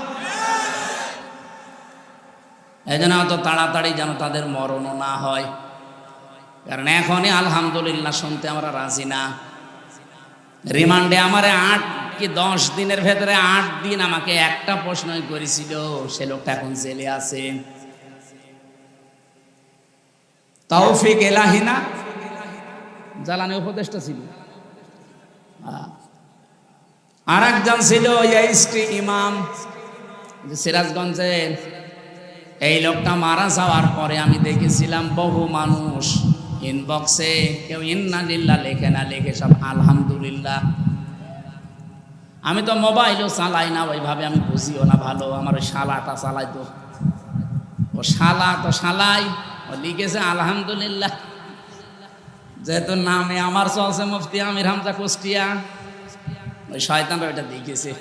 S1: এই জন্য অত তাড়াতাড়ি যেন তাদের মরণও না হয়, কারণ এখনই আলহামদুলিল্লাহ শুনতে আমরা রাজি না। রিমান্ডে আমারে 8 কি 10 দিনের ভেতরে 8 দিন আমাকে একটা প্রশ্নই করেছিল, সে লোকটা এখন জেলে আছে। তৌফিক এলাহি না, জ্বালানি উপদেষ্টা ছিল। আর একজন ছিল ইয়াইস্টি ইমাম, সিরাজগঞ্জের। এই লোকটা মারা যাওয়ার পরে আমি দেখেছিলাম বহু মানুষ ইনবক্সে কেউ ইন্না লিল্লাহ লেখে না, লেখে সব আলহামদুলিল্লাহ। আমি তো মোবাইলও চালাই না ওইভাবে, আমি বুঝিও না ভালো। আমার ওই শালাটা চালাই, তো ও শালা তো শালাই, ও লিখেছে আলহামদুলিল্লাহ। যেহেতু নামে আমার চলছে মুফতি আমির হামজা কুষ্টিয়া, ওই শয়তানরা ওইটা লিখেছে।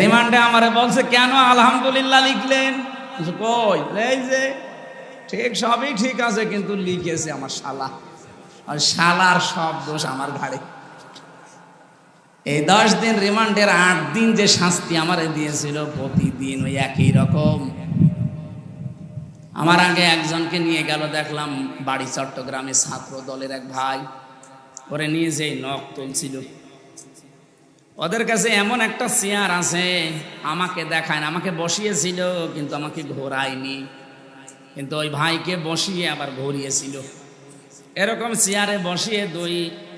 S1: রিমান্ডে আমারে বলছে কেন আলহামদুলিল্লাহ লিখলেন? কই এই যে ঠিক, সবই ঠিক আছে, কিন্তু লিখেছে আমার শালা, আর শালার সব দোষ আমার ঘাড়ে। এই 10 দিন রিমান্ডের 8 দিন যে শাস্তি আমারে দিয়েছিল, প্রতিদিন ওই একই রকম। আমার আগে একজনকে নিয়ে গেল, দেখলাম বাড়ি চট্টগ্রামে ছাত্র দলের এক ভাই, ওরে নিয়ে যেই নখ তুলছিল। ওদের কাছে এমন একটা চেয়ার আছে, আমাকে দেখায় না, আমাকে বসিয়েছিল কিন্তু আমাকে ঘোরায়নি, কিন্তু ওই ভাইকে বসিয়ে আবার ঘুরিয়েছিল। এরকম চেয়ারে বসিয়ে 2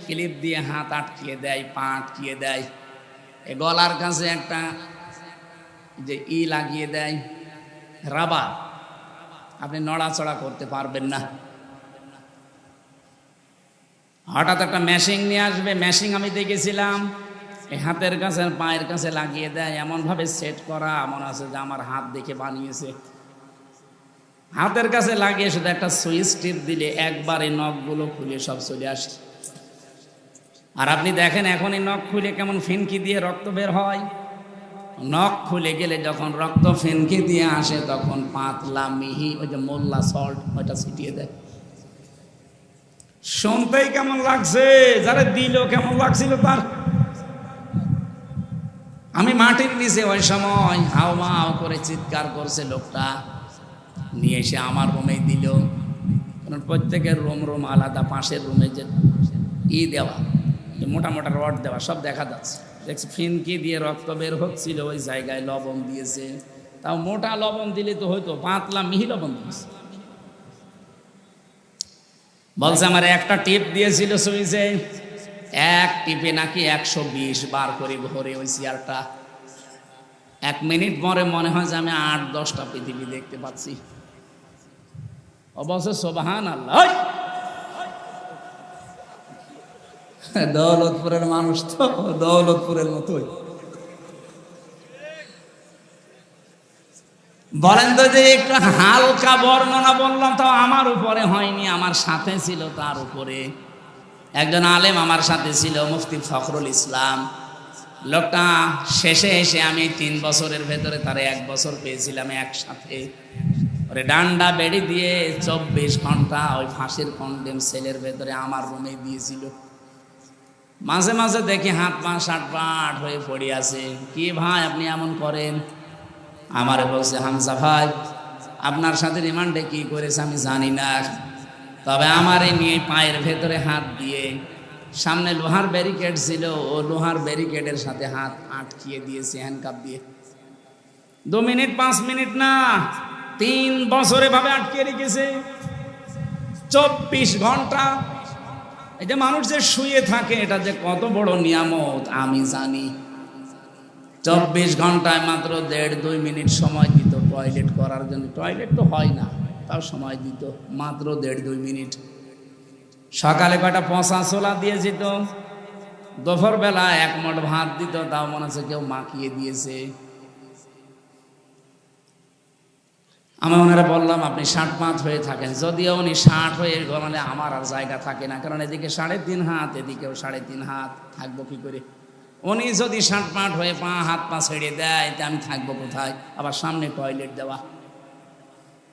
S1: ক্লিপ দিয়ে হাত আটকিয়ে দেয়, পা আটকিয়ে দেয়, এ গলার কাছে একটা যে লাগিয়ে দেয়, রাবার, আপনি নড়াচড়া করতে পারবেন না। হঠাৎ একটা মেশিন নিয়ে আসবে, মেশিন আমি দেখেছিলাম, এই হাতের কাছে পায়ের কাছে লাগিয়ে দেয়, এমনভাবে সেট করা মনে আছে যে আমার হাত দেখে বানিয়েছে। হাতের কাছে লাগিয়ে শুধু একটা সুইচ টিপ দিলে একবারে নখগুলো খুলে সব চলে আসে। আর আপনি দেখেন এখনই নখ খুলে কেমন ফিনকি দিয়ে রক্ত বের হয়। নখ খুলে গেলে যখন রক্ত ফিনকি দিয়ে আসে তখন পাতলা মিহি ওই যে মোল্লা সল্ট ওইটা ছিটিয়ে দেয়। শুনতেই কেমন লাগছে, যারা দিল কেমন লাগছিল তার। আমি মাটির নিচে ওই সময় হাও মাও করে চিৎকার করছে লোকটা, নিয়ে এসে আমার রুমে দিল। কারণ প্রত্যেকের রুম আলাদা, পাশের রুমে যে দেওয়া মোটা মোটা রড দেওয়া সব দেখা যাচ্ছে। দেখছি ফিনকি দিয়ে রক্ত বের হচ্ছিল, ওই জায়গায় লবণ দিয়েছে। তাও মোটা লবণ দিলে তো হয়তো, পাতলা মিহি লবণ দিয়েছে। বলছে আমার একটা টিপ দিয়েছিল সুইচে, এক টিপে নাকি 120 বার করে ঘোরে ওই চেয়ারটা। 1 মিনিট পরে মনে হয় যে আমি 8-10টা পৃথিবী দেখতে পাচ্ছি। অবশ্য সুবহানাল্লাহ। দৌলতপুরের মানুষ তো দৌলতপুরের মতোই। বলেন তো যে একটু হালকা বর্ণনা বললাম, তাও আমার উপরে হয়নি, আমার সাথে ছিল তার উপরে একজন আলেম আমার সাথে ছিল, মুফতি ফখরুল ইসলাম। লোকটা শেষে এসে আমি 3 বছরের ভেতরে তারে 1 বছর পেয়েছিলাম একসাথে। ওরে ডান্ডা বেড়ি দিয়ে 24 ঘন্টা ওই ফাঁসির কন্ডেম সেলের ভেতরে আমার রুমে দিয়েছিল। মাঝে মাঝে দেখি হাত পা সাটপাট হয়ে পড়ে আছে। কি ভাই আপনি এমন করেন? আমারে বলছে হামজা ভাই আপনার সাথে রিমান্ডে কি করেছে আমি জানি না, তবে আমারে নিয়ে পায়ের ভেতরে হাত দিয়ে, সামনে লোহার ব্যারিকেড ছিল, ও লোহার ব্যারিকেডের সাথে হাত আটকিয়ে দিয়েছে হ্যান্ডকাপ দিয়ে। 2 মিনিট 5 মিনিট না, 3 বছরে ভাবে আটকিয়ে রেখেছে। 24 ঘন্টা। এই যে মানুষ যে শুয়ে থাকে এটা যে কত বড় নিয়ামত আমি জানি। 24 ঘন্টায় মাত্র 1.5-2 মিনিট সময় দিত টয়লেট করার জন্য। টয়লেট তো হয় না, তাও সময় দিত মাত্র 1.5-2 মিনিট। সকালে কয়টা পচা ছোলা দিয়ে যেত, দুপুর বেলা 1 মুঠ ভাত দিত, তাও মনে হচ্ছে কেউ মাখিয়ে দিয়েছে। আমি ওনারা বললাম আপনি 60-5 হয়ে থাকেন, যদিও উনি 60 হয়ে মানে আমার আর জায়গা থাকে না, কারণ এদিকে 3.5 হাত, এদিকেও 3.5 হাত, থাকবো কি করে? উনি যদি 60-5 হয়ে হাত পা ছেড়ে দেয় তা আমি থাকবো কোথায়? আবার সামনে টয়লেট দেওয়া,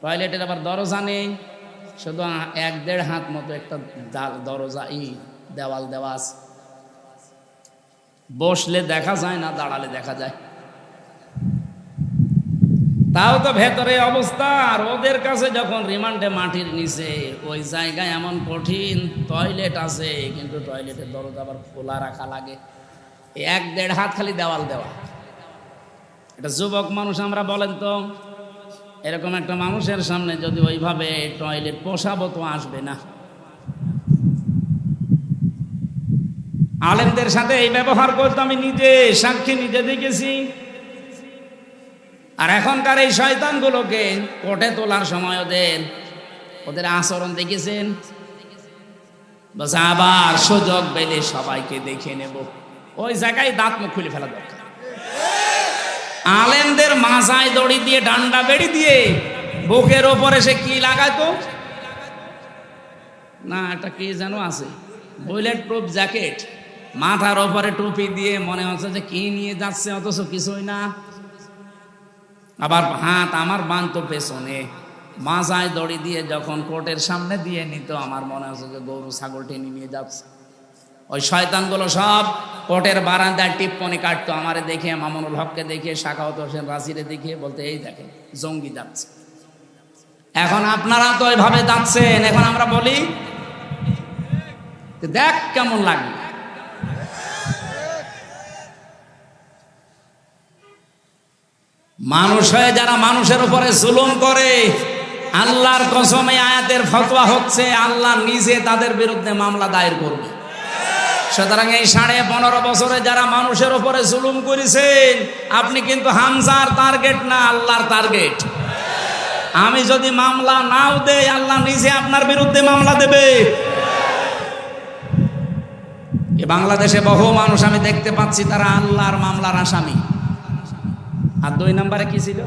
S1: টয়লেটের আবার দরজা নেই, শুধু 1-1.5 হাত মতো একটা দরজা দেওয়াল দেওয়া আছে। বসলে দেখা যায় না, দাঁড়ালে দেখা যায়। তাও তো ভেতরে অবস্থা। আর ওদের কাছে যখন রিমান্ডে মাটির নিচে ওই জায়গায় এমন কঠিন টয়লেট আছে, কিন্তু টয়লেটের দরজা আবার খোলা রাখা লাগে। 1-1.5 হাত খালি দেওয়াল দেওয়া। এটা যুবক মানুষ আমরা, বলেন তো এরকম একটা মানুষের সামনে যদি ওইভাবে টয়লেট পোষাবো তো আসবে না। আলেমদের সাথে এই ব্যবহার করতে আমি নিজে সাক্ষী, নিজে দেখেছি। আর এখনকার এই শয়তানগুলোকে কোর্টে তোলার সময় ওদের আচরণ দেখেছেন। বলছে আবার সুযোগ পেলে সবাইকে দেখে নেব। ওই জায়গায় দাঁত মুখ খুলে ফেলা দরকার। আলেমদের মাথায় দড়ি দিয়ে, ডান্ডা বেড়ি দিয়ে বুকের ওপরে সে কি লাগাতো না, একটা কি যেন আছে, বুলেট প্রুফ জ্যাকেট, মাথার ওপরে টুপি দিয়ে, মনে হচ্ছে যে কি নিয়ে যাচ্ছে, অথচ কিছুই না। আবার হাত আমার বাঁধতো পেছনে, মাথায় দড়ি দিয়ে যখন কোর্টের সামনে দিয়ে নিত, আমার মনে হচ্ছে যে গরু ছাগল টেনে নিয়ে যাচ্ছে। ওই শয়তানগুলো সব কোর্টের বারান্দায় টিপ্পনি কাটতো আমারে দেখে, মামুনুল হককে দেখে, সাখাওয়াত হোসেন রাজিরে দেখে, বলতে এই দেখে জঙ্গি যাচ্ছে। এখন আপনারা তো ওইভাবে যাচ্ছেন, এখন আমরা বলি দেখ কেমন লাগে। মানুষ হয়ে যারা মানুষের উপরে জুলুম করে, আল্লাহর কসম এই আয়াতের ফতোয়া হচ্ছে আল্লাহ নিজে তাদের বিরুদ্ধে মামলা দায়ের করবে। সুতরাং এই 15.5 বছরে যারা মানুষের উপরে জুলুম করেছেন, আপনি কিন্তু হামজার টার্গেট না, আল্লাহর টার্গেট। আমি যদি মামলা নাও দেই, আল্লাহ নিজে আপনার বিরুদ্ধে মামলা দেবে। এই বাংলাদেশে বহু মানুষ আমি দেখতে পাচ্ছি তারা আল্লাহর মামলার আসামি। আর 2 নম্বরে কি ছিল?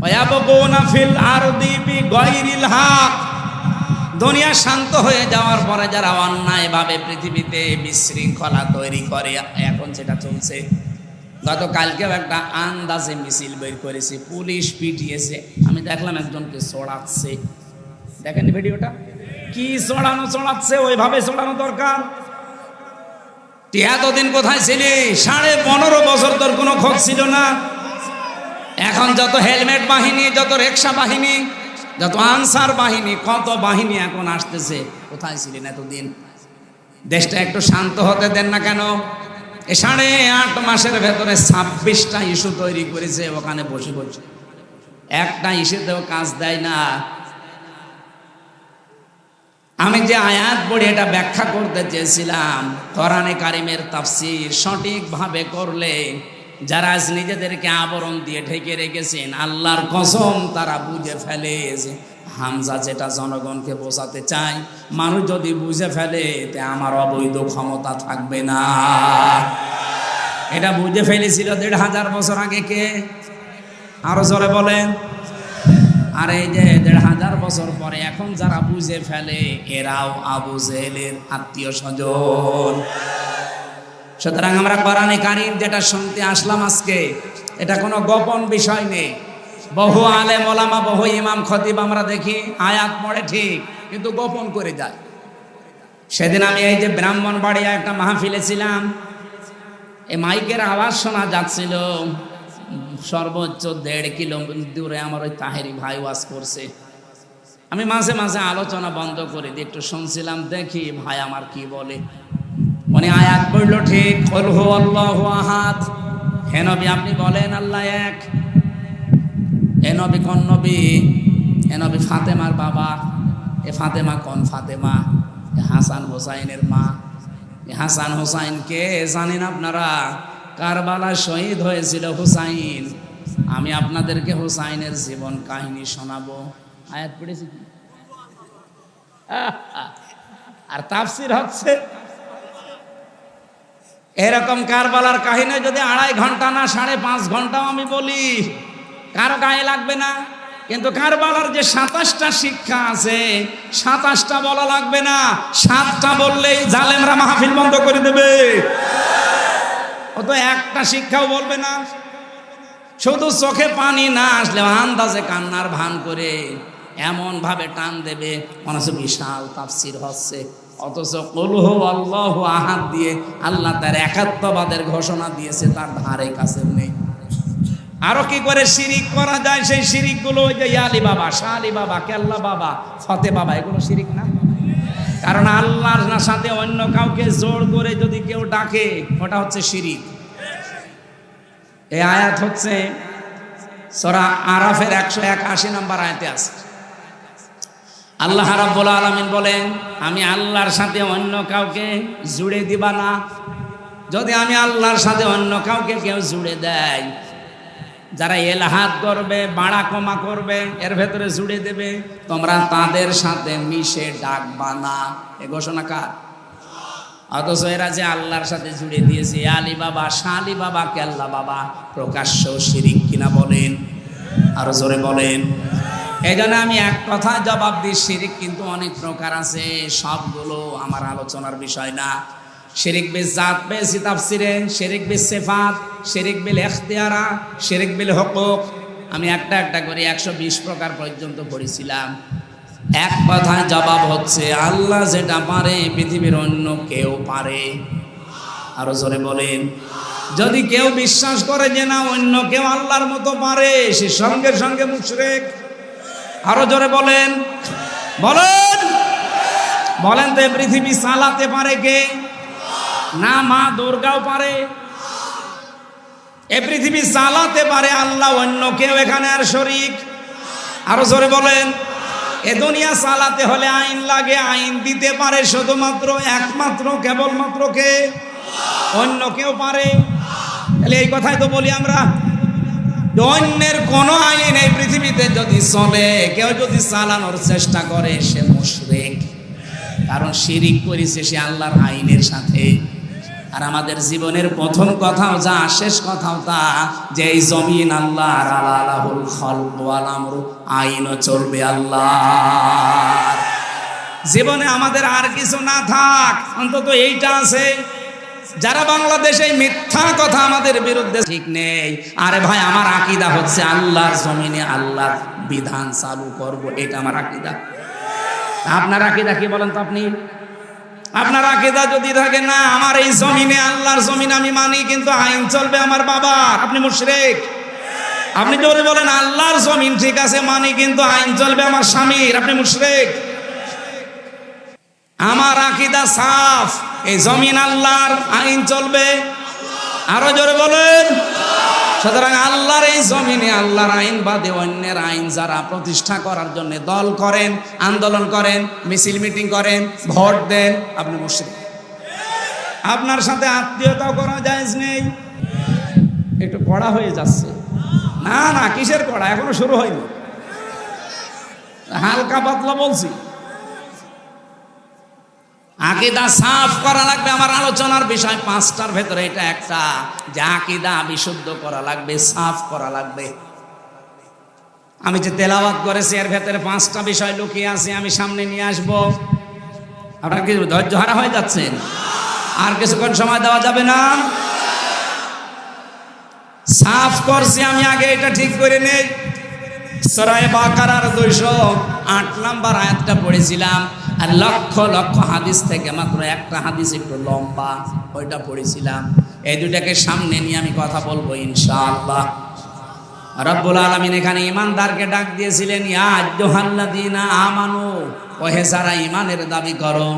S1: ওয়ায়াবগুনা ফিল আরদি বিগাইরিল হক, দুনিয়া শান্ত হয়ে যাওয়ার পরে যারা অন্যায়ভাবে পৃথিবীতে বিশৃঙ্খলা তৈরি করে, এখন যেটা চলছে, গতকালকেও একটা আন্দাজে মিছিল বের করেছে, পুলিশ পিটিয়েছে, আমি দেখলাম একজনকে চড়াচ্ছে। দেখেন ভিডিওটা, কি চড়াচ্ছে, ওইভাবে চড়ানো দরকার। এতদিন কোথায় ছিলি? 15.5 বছর তোর কোনো খোঁজ ছিল না। এখন যত হেলমেট বাহিনী, যত রিক্সা বাহিনী, যত আনসার বাহিনী, কত বাহিনী এখন আসতেছে, কোথায় ছিলেন এতদিন? দেশটা একটু শান্ত হতে দেন না কেন? 8.5 মাসের ভেতরে 26টা ইস্যু তৈরি করেছে ওখানে বসে বসে, একটা ইস্যুতেও কাজ দেয় না। আমি যে আয়াত পড়ে এটা ব্যাখ্যা করতে চেয়েছিলাম, কোরআনে কারিমের তাফসীর সঠিকভাবে করলে যারা নিজেদেরকে আবরণ দিয়ে ঢেকে রেখেছেন, আল্লাহর কসম তারা বুঝে ফেলে যে হামজা যেটা জনগণকে বোঝাতে চায়, মানুষ যদি বুঝে ফেলে তে আমার অবৈধ ক্ষমতা থাকবে না। এটা বুঝে ফেলেছিল 1500 বছর আগে কে? আরো জোরে বলেন। আর এই যে 1500 বছর পরে এখন যারা বুঝে ফেলে, এরাও আবু জেহেলের আত্মীয় স্বজন। সুতরাং আমরা কোরআনে কারীম যেটা শুনতে আসলাম আজকে, এটা কোনো গোপন বিষয় নেই। বহু আলেম ওলামা, বহু ইমাম খতিব আমরা দেখি আয়াত পড়ে ঠিক, কিন্তু গোপন করে যায়। সেদিন আমি এই যে ব্রাহ্মণবাড়িয়া একটা মাহফিলে ছিলাম, এই মাইকের আওয়াজ শোনা যাচ্ছিল সর্বোচ্চ 1.5 কিলোমিটার দূরে। আমার ওই তাহেরি ভাই ওয়াজ করছে, আমি মাঝে মাঝে আলোচনা বন্ধ করে দিয়ে একটু শুনছিলাম, দেখি ভাই আমার কি বলে। উনি আয়াত পড়লো ঠিক, কুল হুয়াল্লাহু আহাদ, হে নবী আপনি বলেন আল্লাহ এক। এ নবী কোন নবী? এ নবী ফাতেমার বাবা। এ ফাতেমা কোন ফাতেমা? এ হাসান হোসাইনের মা। এ হাসান হোসাইন কে জানেন আপনারা? কারবালা শহীদ হয়েছিল হুসাইন। আমি আপনাদেরকে হুসাইনের জীবন কাহিনী শোনাবো। আয়াত পড়েছি কি? আর তাফসীর হচ্ছে এরকম। কারবালার কাহিনী যদি 2.5 ঘন্টা না 5.5 ঘন্টাও আমি বলি, কারো গায়ে লাগবে না। কিন্তু কারবালার যে 27টা শিক্ষা আছে, 27টা বলা লাগবে না, 7টা বললেই জালেমরা মাহফিল বন্ধ করে দেবে। ও তো একটা শিক্ষাও বলবে না, শুধু চোখে পানি না আসলে আন্দাজে কান্নার ভান করে এমন ভাবে টান দেবে মনে হচ্ছে বিশাল তাফসীর হচ্ছে। অথচ কুল হুয়াল্লাহু আহাদ দিয়ে আল্লাহ তার একাত্মবাদের ঘোষণা দিয়েছে, তার ধারে কাছে নেই। আরো কি করে শিরিক করা যায়, সেই শিরিক গুলো ওই যে ইয়ালি বাবা, শাহ আলী বাবা, কেল্লা বাবা, ফতে বাবা, এগুলো শিরিক না? কারণ আল্লাহর সাথে অন্য কাউকে জোর করে যদি কেউ ডাকে, ওটা হচ্ছে শিরিক। এই আয়াত হচ্ছে সূরা আরাফের 181 নম্বর আয়াতে আছে। আল্লাহ রাব্বুল আলামিন বলেন, আমি আল্লাহর সাথে অন্য কাউকে জুড়ে দিবা না। যদি আমি আল্লাহর সাথে অন্য কাউকে কেউ জুড়ে দেয়, যারা এলাহাত করবে, বাড়া কমা করবে, এর ভেতরে জুড়ে দেবে, তোমরা তাদের সাথে মিশে ডাকবা না। এ ঘোষণা কার? অথচ এরা যে আল্লাহর সাথে জুড়ে দিয়েছে, আলী বাবা, শাহ আলী বাবা, কেল্লা বাবা, প্রকাশ্য শিরিক কিনা বলেন? আরো জোরে বলেন। এই জন্য আমি এক কথায় জবাব দিই, শিরিক কিন্তু অনেক প্রকার আছে, সবগুলো আমার আলোচনার বিষয় না। শিরিক বিল জাত পেয়েছি তাফসিরে, শিরিক বিল সিফাত, শিরিক বিল ইখতিয়ারা, শিরিক বিল হুকুক। আমি একটা একটা করে 120 প্রকার পর্যন্ত পড়েছিলাম। এক কথায় জবাব হচ্ছে, আল্লাহ যেটা পারে পৃথিবীর অন্য কেউ পারে। আরো জোরে বলেন। যদি কেউ বিশ্বাস করে যে না অন্য কেউ আল্লাহর মতো পারে, সে সঙ্গে সঙ্গে মুশরিক। আরো জোরে বলেন, বলেন বলেন। তো পৃথিবী চালাতে পারে কে? না মা দুর্গাও পারে? এ পৃথিবী চালাতে পারে আল্লাহ, অন্য কেউ এখানে আর শরীক? আরো জোরে বলেন। এ দুনিয়া চালাতে হলে আইন লাগে, আইন দিতে পারে শুধুমাত্র একমাত্র কেবলমাত্র কে? অন্য কেউ পারে? তাহলে এই কথাই তো বলি আমরা, অন্যের কোন আইন এই পৃথিবীতে যদি চলে, কেউ যদি চালানোর চেষ্টা করে, সে মুশরিক। কারণ শিরিক করেছে সে আল্লাহর আইনের সাথে। আর আমাদের জীবনের প্রথম কথাও যা, শেষ কথাও তা, যে এই জমিন আল্লাহর, আলাহুল খালকু ওয়াল আমরু, আইনও চলবে আল্লাহর। জীবনে আমাদের আর কিছু না থাক, অন্তত এইটা আছে। যারা বাংলাদেশে মিথ্যা কথা আমাদের বিরুদ্ধে ঠিক নেই, আরে ভাই আমার আকীদা হচ্ছে আল্লাহর জমিনে আল্লাহর বিধান চালু করব, এটা আমার আকীদা। আপনার আকীদা কি বলেন তো? আপনি আপনার আকীদা যদি থাকে না আমার এই জমিনে আল্লাহর জমিন আমি মানি, কিন্তু আইন চলবে আমার বাবার, আপনি মুশরিক। আপনি যদি বলেন আল্লাহর জমিন ঠিক আছে মানি, কিন্তু আইন চলবে আমার স্বামীর, আপনি মুশরিক। আমার আকীদা সাফ, এই জমিন আল্লাহর, আইন চলবে আরো জোরে বলেন। সুতরাং আল্লাহর এই জমিনে আল্লাহর আইন বাদে অন্যের আইন যারা প্রতিষ্ঠা করার জন্য দল করেন, আন্দোলন করেন, মিছিল মিটিং করেন, ভোট দেন, আপনি মুশরিক। আপনার সাথে আত্মীয়তা করা জায়েজ নেই। একটু কড়া হয়ে যাচ্ছে। না না, কিসের কড়া, এখনো শুরু হয়নি, হালকা পাতলা বলছি। আকীদা সাফ করা লাগবে। আমার আলোচনার বিষয় পাঁচটার ভেতরে এটা একটা, যে আকীদা বিশুদ্ধ করা লাগবে, সাফ করা লাগবে। আমি যে তেলাওয়াত করেছি এর ভেতরে পাঁচটা বিষয় লুকিয়ে আছে, আমি সামনে নিয়ে আসব। আপনারা কি ধৈর্য হারা হয়ে যাচ্ছেন? আর কিছুক্ষণ সময় দেওয়া যাবে না? সাফ করছি আমি, আগে এটা ঠিক করে নেই। সূরা বাকারার 208 নম্বর আয়াতটা পড়েছিলাম, আর লক্ষ লক্ষ হাদিস থেকে মাত্র একটা হাদিস একটু লম্বা, ওইটা পড়েছিলাম। এই দুটাকে সামনে নিয়ে আমি কথা বলবো ইনশাআল্লাহ। রব্বুল আলামিন এখানে ঈমানদারকে ডাক দিয়েছিলেন, ইয়া আইয়ুহাল্লাযীনা আমানু, ওহে যারা ঈমানের দাবি করো,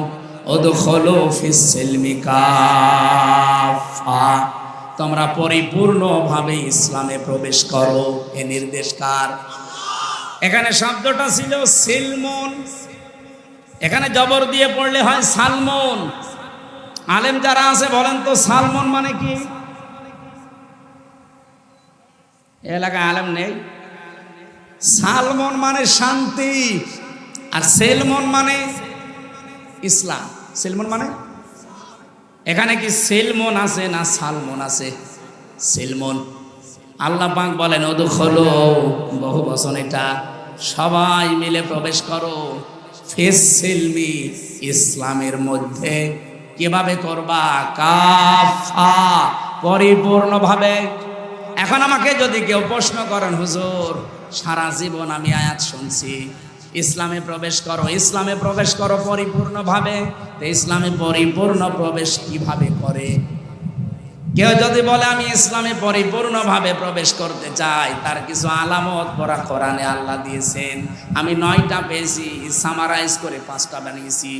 S1: উদখুলু ফিস সিলমি কাফা, তোমরা পরিপূর্ণভাবে ইসলামে প্রবেশ করো। এ নির্দেশ কার? এখানে শব্দটা ছিল সিলমন, এখানে জবর দিয়ে পড়লে হয় সালমন। আলেম যারা আছে বলেন তো সালমন মানে কি? এলাকায় আলেম নেই। সালমন মানে শান্তি, আর সেলমন মানে ইসলাম। সেলমন মানে, এখানে কি সেলমন আছে না সালমন আছে? সেলমন। আল্লাহ পাক বলেন উদখুলু, বহু বচন এটা, সবাই মিলে প্রবেশ করো, ফিস সিলমি, ইসলামের মধ্যে। কিভাবে করবা? কাফা, পরিপূর্ণভাবে। এখন আমাকে যদি কেউ প্রশ্ন করেন, হুজুর সারা জীবন আমি আয়াত শুনছি ইসলামে প্রবেশ করো, ইসলামে প্রবেশ করো পরিপূর্ণভাবে, তো ইসলামে পরিপূর্ণ প্রবেশ কিভাবে করে? কেউ যদি বলে আমি ইসলামে পরিপূর্ণভাবে প্রবেশ করতে চাই, তার কিছু আলামত পড়া কোরআনে আল্লাহ দিয়েছেন। আমি 9টা পেয়েছি, সামারাইজ করে 5টা বানিয়েছি।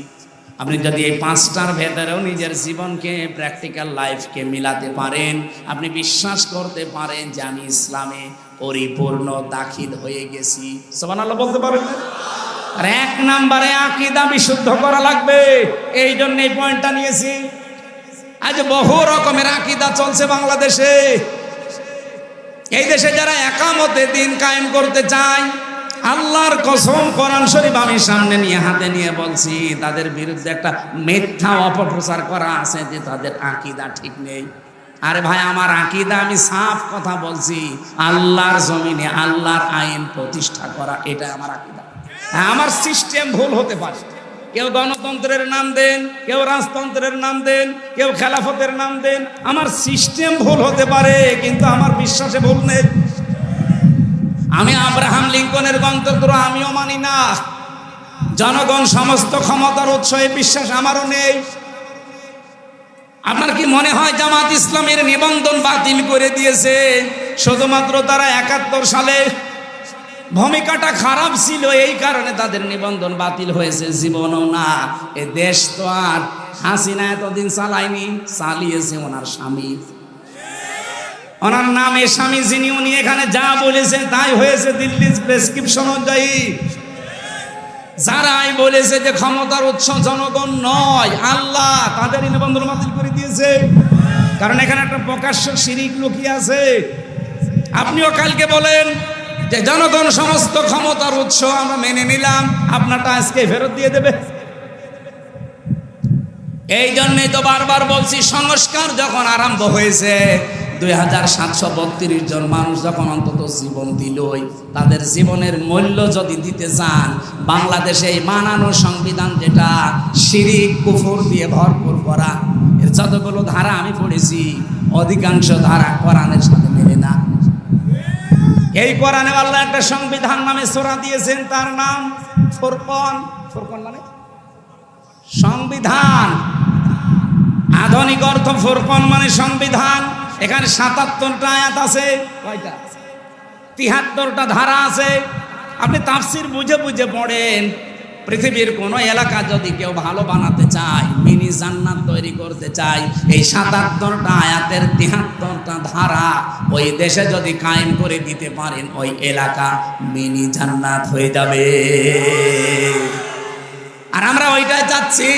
S1: আপনি যদি এই 5টার ভেতরেও নিজের জীবনকে, প্র্যাকটিক্যাল লাইফকে মিলাতে পারেন, আপনি বিশ্বাস করতে পারেন যে আমি ইসলামে পরিপূর্ণ দাখিল হয়ে গেছি। সুবহানাল্লাহ বলতে পারেন না? আর 1 নম্বরে আকীদা বিশুদ্ধ করা লাগবে। এই জন্য এই পয়েন্টটা নিয়েছি। আজ বহু রকমের আকীদা চলছে বাংলাদেশে। এই দেশে যারা একামতে দিন কায়েম করতে চায়, আল্লাহর কসম কোরআন শরীফ আমি সামনে নিয়ে হাতে নিয়ে বলছি, তাদের বিরুদ্ধে একটা মিথ্যা অপপ্রচার করা আছে যে তাদের আকীদা ঠিক নেই। আরে ভাই আমার আকীদা, আমি সাফ কথা বলছি, আল্লাহর জমিনে আল্লাহর আইন প্রতিষ্ঠা করা, এটা আমার আকীদা। আমার সিস্টেম ভুল হতে পারে, কেউ গণতন্ত্রের নাম দেন, কেউ রাজতন্ত্রের নাম দেন, কেউ খেলাফতের নাম দেন, আমার সিস্টেম ভুল হতে পারে, কিন্তু আমার বিশ্বাসে ভুল নেই। আমি আব্রাহাম লিঙ্কনের গণতন্ত্র আমিও মানি না। জনগণ সমস্ত ক্ষমতার উৎস, এই বিশ্বাস আমারও নেই। আপনার কি মনে হয় জামাত ইসলামের নিবন্ধন বাতিল করে দিয়েছে শুধুমাত্র তারা 71 সালে ভূমিকাটা খারাপ ছিল এই কারণে তাদের নিবন্ধন বাতিল হয়েছে? জীবনও না। এ দেশ তো আর হাসিনা এতদিন চালায়নি, চালিয়েছে ওনার স্বামী, ওনার নামে স্বামী, যিনি উনি এখানে যা বলেছেন তাই হয়েছে দিল্লির প্রেসক্রিপশন অনুযায়ী। যারাই বলেছে যে ক্ষমতার উৎস জনগণ নয় আল্লাহ, তাদের নিবন্ধন বাতিল করে দিয়েছে। কারণ এখানে একটা প্রকাশ্য শিরিক লুকিয়ে আছে। আপনিও কালকে বলেন যে জনগণ সমস্ত ক্ষমতার উৎস, আমরা মেনে নিলাম, আপনারটা আজকে ফেরত দিয়ে দেবে। এই জন্যই তো বারবার বলছি, সংস্কার যখন আরম্ভ হয়েছে 2732 জন মানুষ যখন অন্তত জীবন দিলই, তাদের জীবনের মূল্য যদি দিতে যান, বাংলাদেশে এই মানানো সংবিধান যেটা শিরিক কুফর দিয়ে ভরপুর করা, এর যতগুলো ধারা আমি পড়েছি অধিকাংশ ধারা কোরআনের সাথে মেলে না। এই কোরআনে আল্লাহ একটা সংবিধান নামে সূরা দিয়েছেন, তার নাম ফুরকান। ফুরকান মানে সংবিধান, আধুনিক অর্থ ফুরকান মানে সংবিধান। এখানে 77টা আয়াত আছে, কয়টা? 73টা ধারা আছে। আপনি তাফসীর বুঝে বুঝে পড়েন। পৃথিবীর কোন এলাকা যদি কেউ ভালো বানাতে চায়, মিনি জান্নাত তৈরি করতে চায়, এই 77টা আয়াতের 73টা ধারা ওই দেশে যদি কায়েম করে দিতে পারেন, ওই এলাকা মিনি জান্নাত হয়ে যাবে। আর আমরা ওইটাই চাচ্ছি।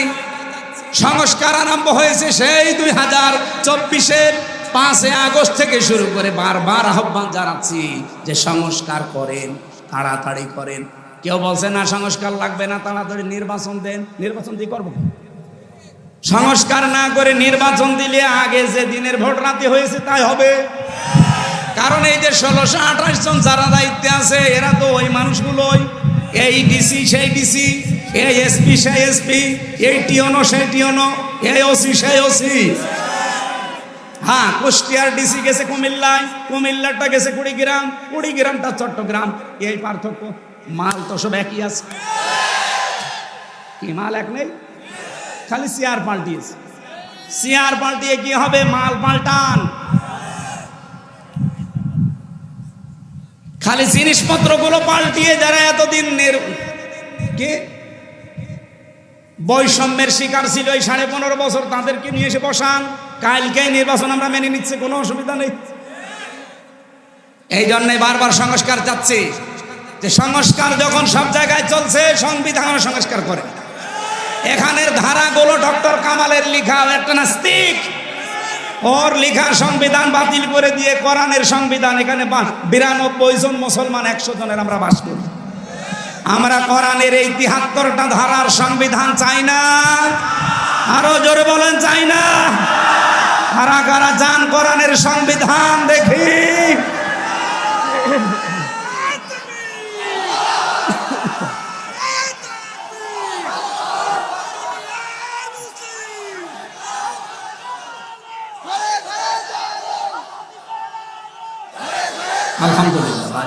S1: সংস্কার আরম্ভ হয়েছে সেই 2024-এর 5 আগস্ট থেকে শুরু করে বারবার আহ্বান জানাচ্ছি যে সংস্কার করেন, তাড়াতাড়ি করেন। কেউ বলছে না সংস্কার লাগবে না, তাড়াতাড়ি নির্বাচন দেন। নির্বাচন দিয়ে করবো? সংস্কার না করে নির্বাচন দিলে আগে যে দিনের ভোট রাতে হয়েছে তাই হবে। কারণ এই যে 1628 জন যারা দায়িত্বে আছে, এরা তো ওই মানুষগুলোই, এই ডিসি সেই ডিসি, এই এসপি সেই এসপি, এই টিওনো সেই টিওনো, এই ওসি সেই ওসি। হ্যাঁ, কুষ্টিয়ার ডিসি গেছে কুমিল্লায়, কুমিল্লাটা গেছে কুড়িগ্রাম, কুড়িগ্রামটা চট্টগ্রাম। এই পার্থক্য। মাল তো সব একই আছে। কি মাল এক নেই? খালি চেয়ার পাল্টিয়েছে। চেয়ার পাল্টিয়ে কি হবে? মাল পাল্টান। খালি জিনিসপত্রগুলো পাল্টিয়ে যারা এতদিন বৈষম্যের শিকার ছিল এই 15.5 বছর, তাদেরকে নিয়ে এসে বসান। কালকে নির্বাচন আমরা মেনে নিচ্ছি, কোনো অসুবিধা নেই। এই জন্যই বারবার সংস্কার চাচ্ছি, যে সংস্কার যখন সব জায়গায় চলছে, সংবিধান সংস্কার করে। এখানের ধারাগুলো ডক্টর কামালের লিখা, একটা নাস্তিক, ওর লিখা সংবিধান বাতিল করে দিয়ে কোরআনের সংবিধান, এখানে 92 জন মুসলমান 100 জনের আমরা বাস করি। আমরা কোরআনের এই 73টা ধারার সংবিধান চাই না। আরো জোরে বলেন চাই না। কারা কারা চান কোরআনের সংবিধান দেখি? আলহামদুলিল্লাহ।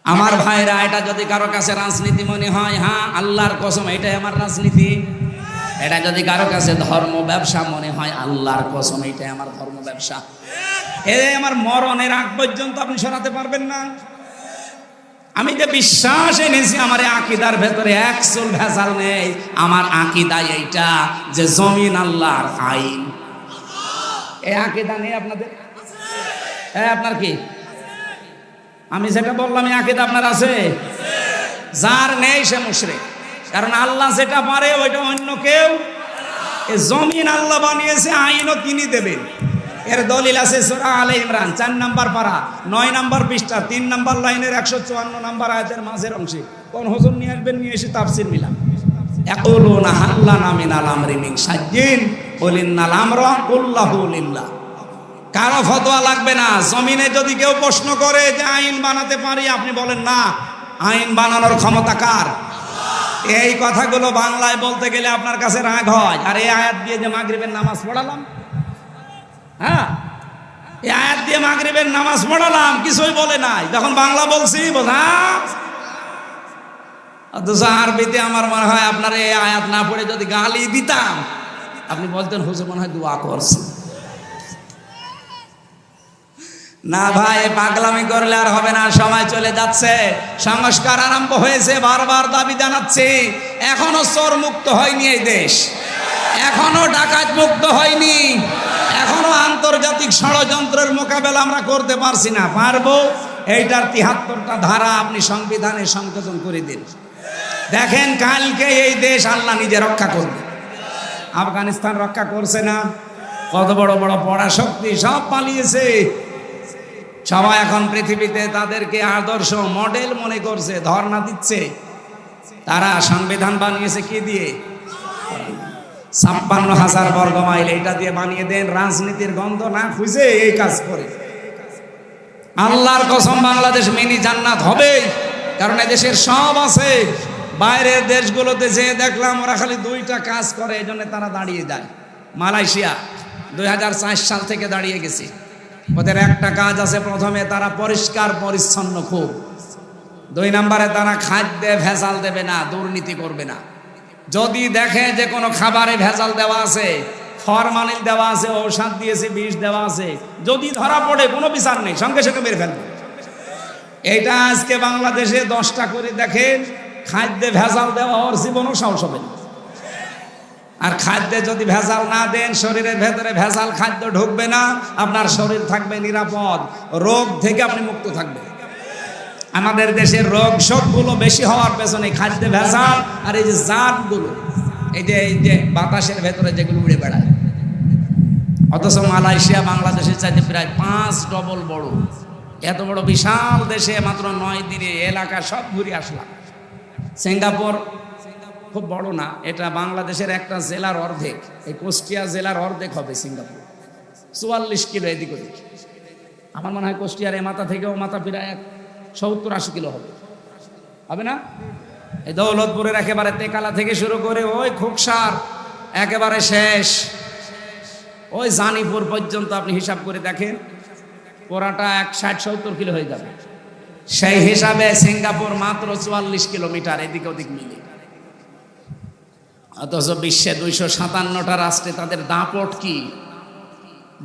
S1: আমার ভাইরা, এটা যদি কারো কাছে রাজনীতি মনে হয়, হ্যাঁ আল্লাহর কসম এটাই আমার রাজনীতি। এটা যদি কারো কাছে ধর্ম ব্যবসা মনে হয়, আল্লাহর কসম এটাই আমার ধর্ম ব্যবসা। এই আমার মরণের আগ পর্যন্ত আপনি সরাতে পারবেন না। আমি যে বিশ্বাস এনেছি, আমার আকীদার ভেতরে এক চুল ভেজাল নেই। আমার আকীদা এইটা যে জমিন আল্লাহর, আইন। এই আকীদা নেই আপনাদের? আপনার কি? আমি যেটা বললাম এই আকীদা আপনার আছে? যার নেই সে মুশরিক। কারণ আল্লাহ যেটা পারে ওইটা অন্য কেউ। এই জমিন আল্লাহ বানিয়েছে, আইনও তিনি দেবেন। এর দলিল আছে সূরা আলে ইমরান 4 নম্বর পারা 9 নম্বর পৃষ্ঠা 3 নম্বর লাইনের 154 নম্বর আয়াতের মাঝের অংশে। কোন হুজুর নিয়ে আসবেন, নিয়ে এসে তাফসীর মিলান। ইয়াকুলুনা হাল্লানা মিনাল আমরি মিন শাইইন কুলিন্নাল আমরা কুল্লাহু লিল্লাহ। কারো ফতোয়া লাগবে না। জমিনে যদি কেউ প্রশ্ন করে যে আইন বানাতে পারি, আপনি বলেন না, আইন বানানোর ক্ষমতা কার? এই কথাগুলো বাংলায় বলতে গেলে আপনার কাছে রাগ হয়। আর এই আয়াত দিয়ে যে মাগরিবের নামাজ পড়ালাম, হ্যাঁ এই আয়াত দিয়ে মাগরিবের নামাজ পড়ালাম, কিছুই বলে নাই। যখন বাংলা বলছি বোঝা, অথচ আরবিতে আমার মনে হয় আপনার এই আয়াত না পড়ে যদি গালি দিতাম, আপনি বলতেন হুজুর মনে হয় দোয়া করছে। না ভাই, পাগলামি করলে আর হবে না, সময় চলে যাচ্ছে। সংস্কার আরম্ভ হয়েছে, বারবার দাবি জানাচ্ছি। এখনো চোর মুক্ত হয়নি এই দেশ, এখনো ডাকাত মুক্ত হয়নি, এখনো আন্তর্জাতিক ষড়যন্ত্রের মোকাবেলা আমরা করতে পারছি না। পারবো। এইটার 73টা ধারা আপনি সংবিধানে সংযোজন করে দিন। দেখেন কালকে এই দেশ আল্লাহ নিজে রক্ষা করবে। আফগানিস্তান রক্ষা করছে না? কত বড় বড় পরাশক্তি সব পালিয়েছে। সবাই এখন পৃথিবীতে তাদেরকে আদর্শ মডেল মনে করছে, ধর্ণা দিচ্ছে। তারা সংবিধান বানিয়েছে কি দিয়ে? 56,000 বর্গ মাইল, এটা দিয়ে বানিয়ে দেন, রাজনীতির গন্ধ না খুঁজে এই কাজ করে। আল্লাহর কসম বাংলাদেশ মিনি জান্নাত হবে, কারণ এদেশের সব আছে। বাইরের দেশগুলোতে যে দেখলাম ওরা খালি দুইটা কাজ করে, এই জন্য তারা দাঁড়িয়ে যায়। মালয়েশিয়া 2004 সাল থেকে দাঁড়িয়ে গেছে। ওদের একটা কাজ আছে, প্রথমে তারা পরিষ্কার পরিচ্ছন্ন খুব, 2 নম্বরে তারা খাদ্যে ভেজাল দেবে না, দুর্নীতি করবে না। যদি দেখে যে কোনো খাবারে ভেজাল দেওয়া আছে, ফরমালিন দেওয়া আছে, ঔষধ দিয়েছে, বিষ দেওয়া আছে, যদি ধরা পড়ে কোনো বিচার নেই, সঙ্গে সঙ্গে মেরে ফেলবে। এইটা আজকে বাংলাদেশে 10টা করে দেখেন খাদ্যে ভেজাল দেওয়া, ওর জীবনও সাহস হবে না। আর খাদ্যে যদি ভেজাল না দেন, শরীরের ভেতরে ভেজাল খাদ্য ঢুকবে না, আপনার শরীর থাকবে নিরাপদ, রোগ থেকে আপনি মুক্ত থাকবেন। আমাদের দেশের রোগ সবগুলো বেশি হওয়ার পেছনে খাদ্যে ভেজাল আর এই যে জাতগুলো, এই যে বাতাসের ভেতরে যেগুলো উড়ে বেড়ায়। অথচ মালয়েশিয়া বাংলাদেশের চাইতে প্রায় 5 ডবল বড়। এত বড় বিশাল দেশে মাত্র 9 দিনে এলাকা সব ঘুরে আসলাম। সিঙ্গাপুর খুব বড় না, এটা বাংলাদেশের একটা জেলার অর্ধেক, এই কুষ্টিয়া জেলার অর্ধেক হবে সিঙ্গাপুর। 44 কিলো এদিক ওদিক। আমার মনে হয় কুষ্টিয়ার এ মাথা থেকে ও মাথা প্রায় 70-80 কিলো হবে না? এই দৌলতপুরের একেবারে তেকালা থেকে শুরু করে ওই খোকসার একেবারে শেষ ওই জানিপুর পর্যন্ত আপনি হিসাব করে দেখেন, পুরাটা 60-70 কিলো হয়ে যাবে। সেই হিসাবে সিঙ্গাপুর মাত্র 44 কিলোমিটার এদিক ওদিক মিলে। অথচ বিশ্বে 257টা রাষ্ট্রে তাদের দাপট কি?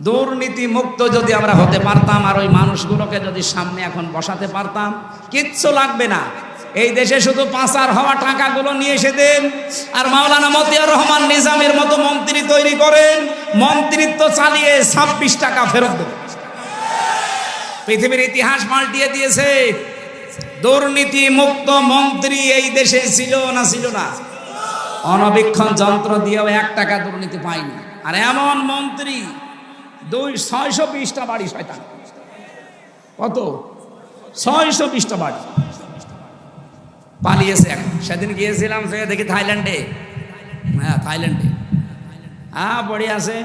S1: দুর্নীতি মুক্ত যদি আমরা হতে পারতাম, আর ওই মানুষগুলোকে যদি সামনে এখন বসাতে পারতাম, কিচ্ছু লাগবে না। এই দেশে শুধু পাচার হওয়া টাকাগুলো নিয়ে এসে দেন, আর মাওলানা মতিয়ার রহমান নিজামের মতো মন্ত্রী তৈরি করেন, মন্ত্রিত্ব চালিয়ে 26 টাকা ফেরত দেবেন। পৃথিবীর ইতিহাস পাল্টিয়ে দিয়েছে। দুর্নীতি মুক্ত মন্ত্রী এই দেশে ছিল না? ছিল না? অনবীক্ষণ যন্ত্র দিয়েও 1 টাকা দুর্নীতি পায়নি। আর এমন মন্ত্রী 620টা বাড়ি, শয়তান কত, 620টা বাড়ি পালিয়েছে। এখন সেদিন গিয়েছিলাম, সে দেখি থাইল্যান্ডে, হ্যাঁ থাইল্যান্ডে, পড়ে আছে।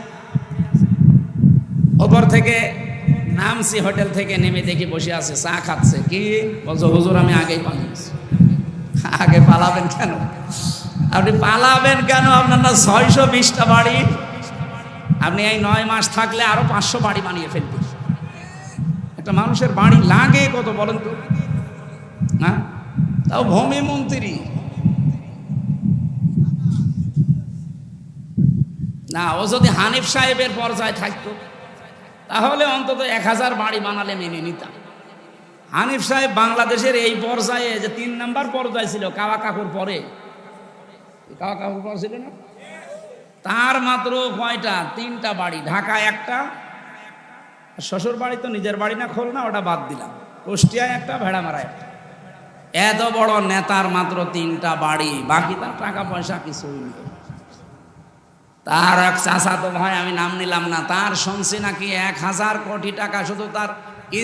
S1: ওপর থেকে নামছি, হোটেল থেকে নেমে দেখি বসে আছে, চা খাচ্ছে। কি বলছো? হুজুর আমি আগেই পালিয়েছি। আগে পালাবেন কেন? আপনি পালাবেন কেন? আপনার না 620টা বাড়ি, আপনি এই 9 মাস থাকলে আরো 500 বাড়ি বানিয়ে ফেলবেন। একটা মানুষের বাড়ি লাগে কত বলেন তো? হ্যাঁ, তাও ভূমি মন্ত্রী না। ও যদি হানিফ সাহেবের পর্যায়ে থাকতো তাহলে অন্তত 1000 বাড়ি বানালে মেনে নিতাম। হানিফ সাহেব বাংলাদেশের এই পর্যায়ে, যে 3 নাম্বার পর্যায়ে ছিল কাওয়া কাকুর পরে, কাওয়া কাকুর পর ছিল না, তার মাত্র কয়টা? 3টা বাড়ি, ঢাকা 1টা, শ্বশুর বাড়ি তো নিজের বাড়ি না, খুলনা, ওটা বাদ দিলাম, কুষ্টিয়ায় 1টা, ভেড়ামারা 1টা। এত বড় নেতার মাত্র 3টা বাড়ি, বাকি তার টাকা পয়সা কিছুই নেই। তার এক চাচাতো ভাই, আমি নাম নিলাম না, তার শুনছি নাকি 1000 কোটি টাকা শুধু তার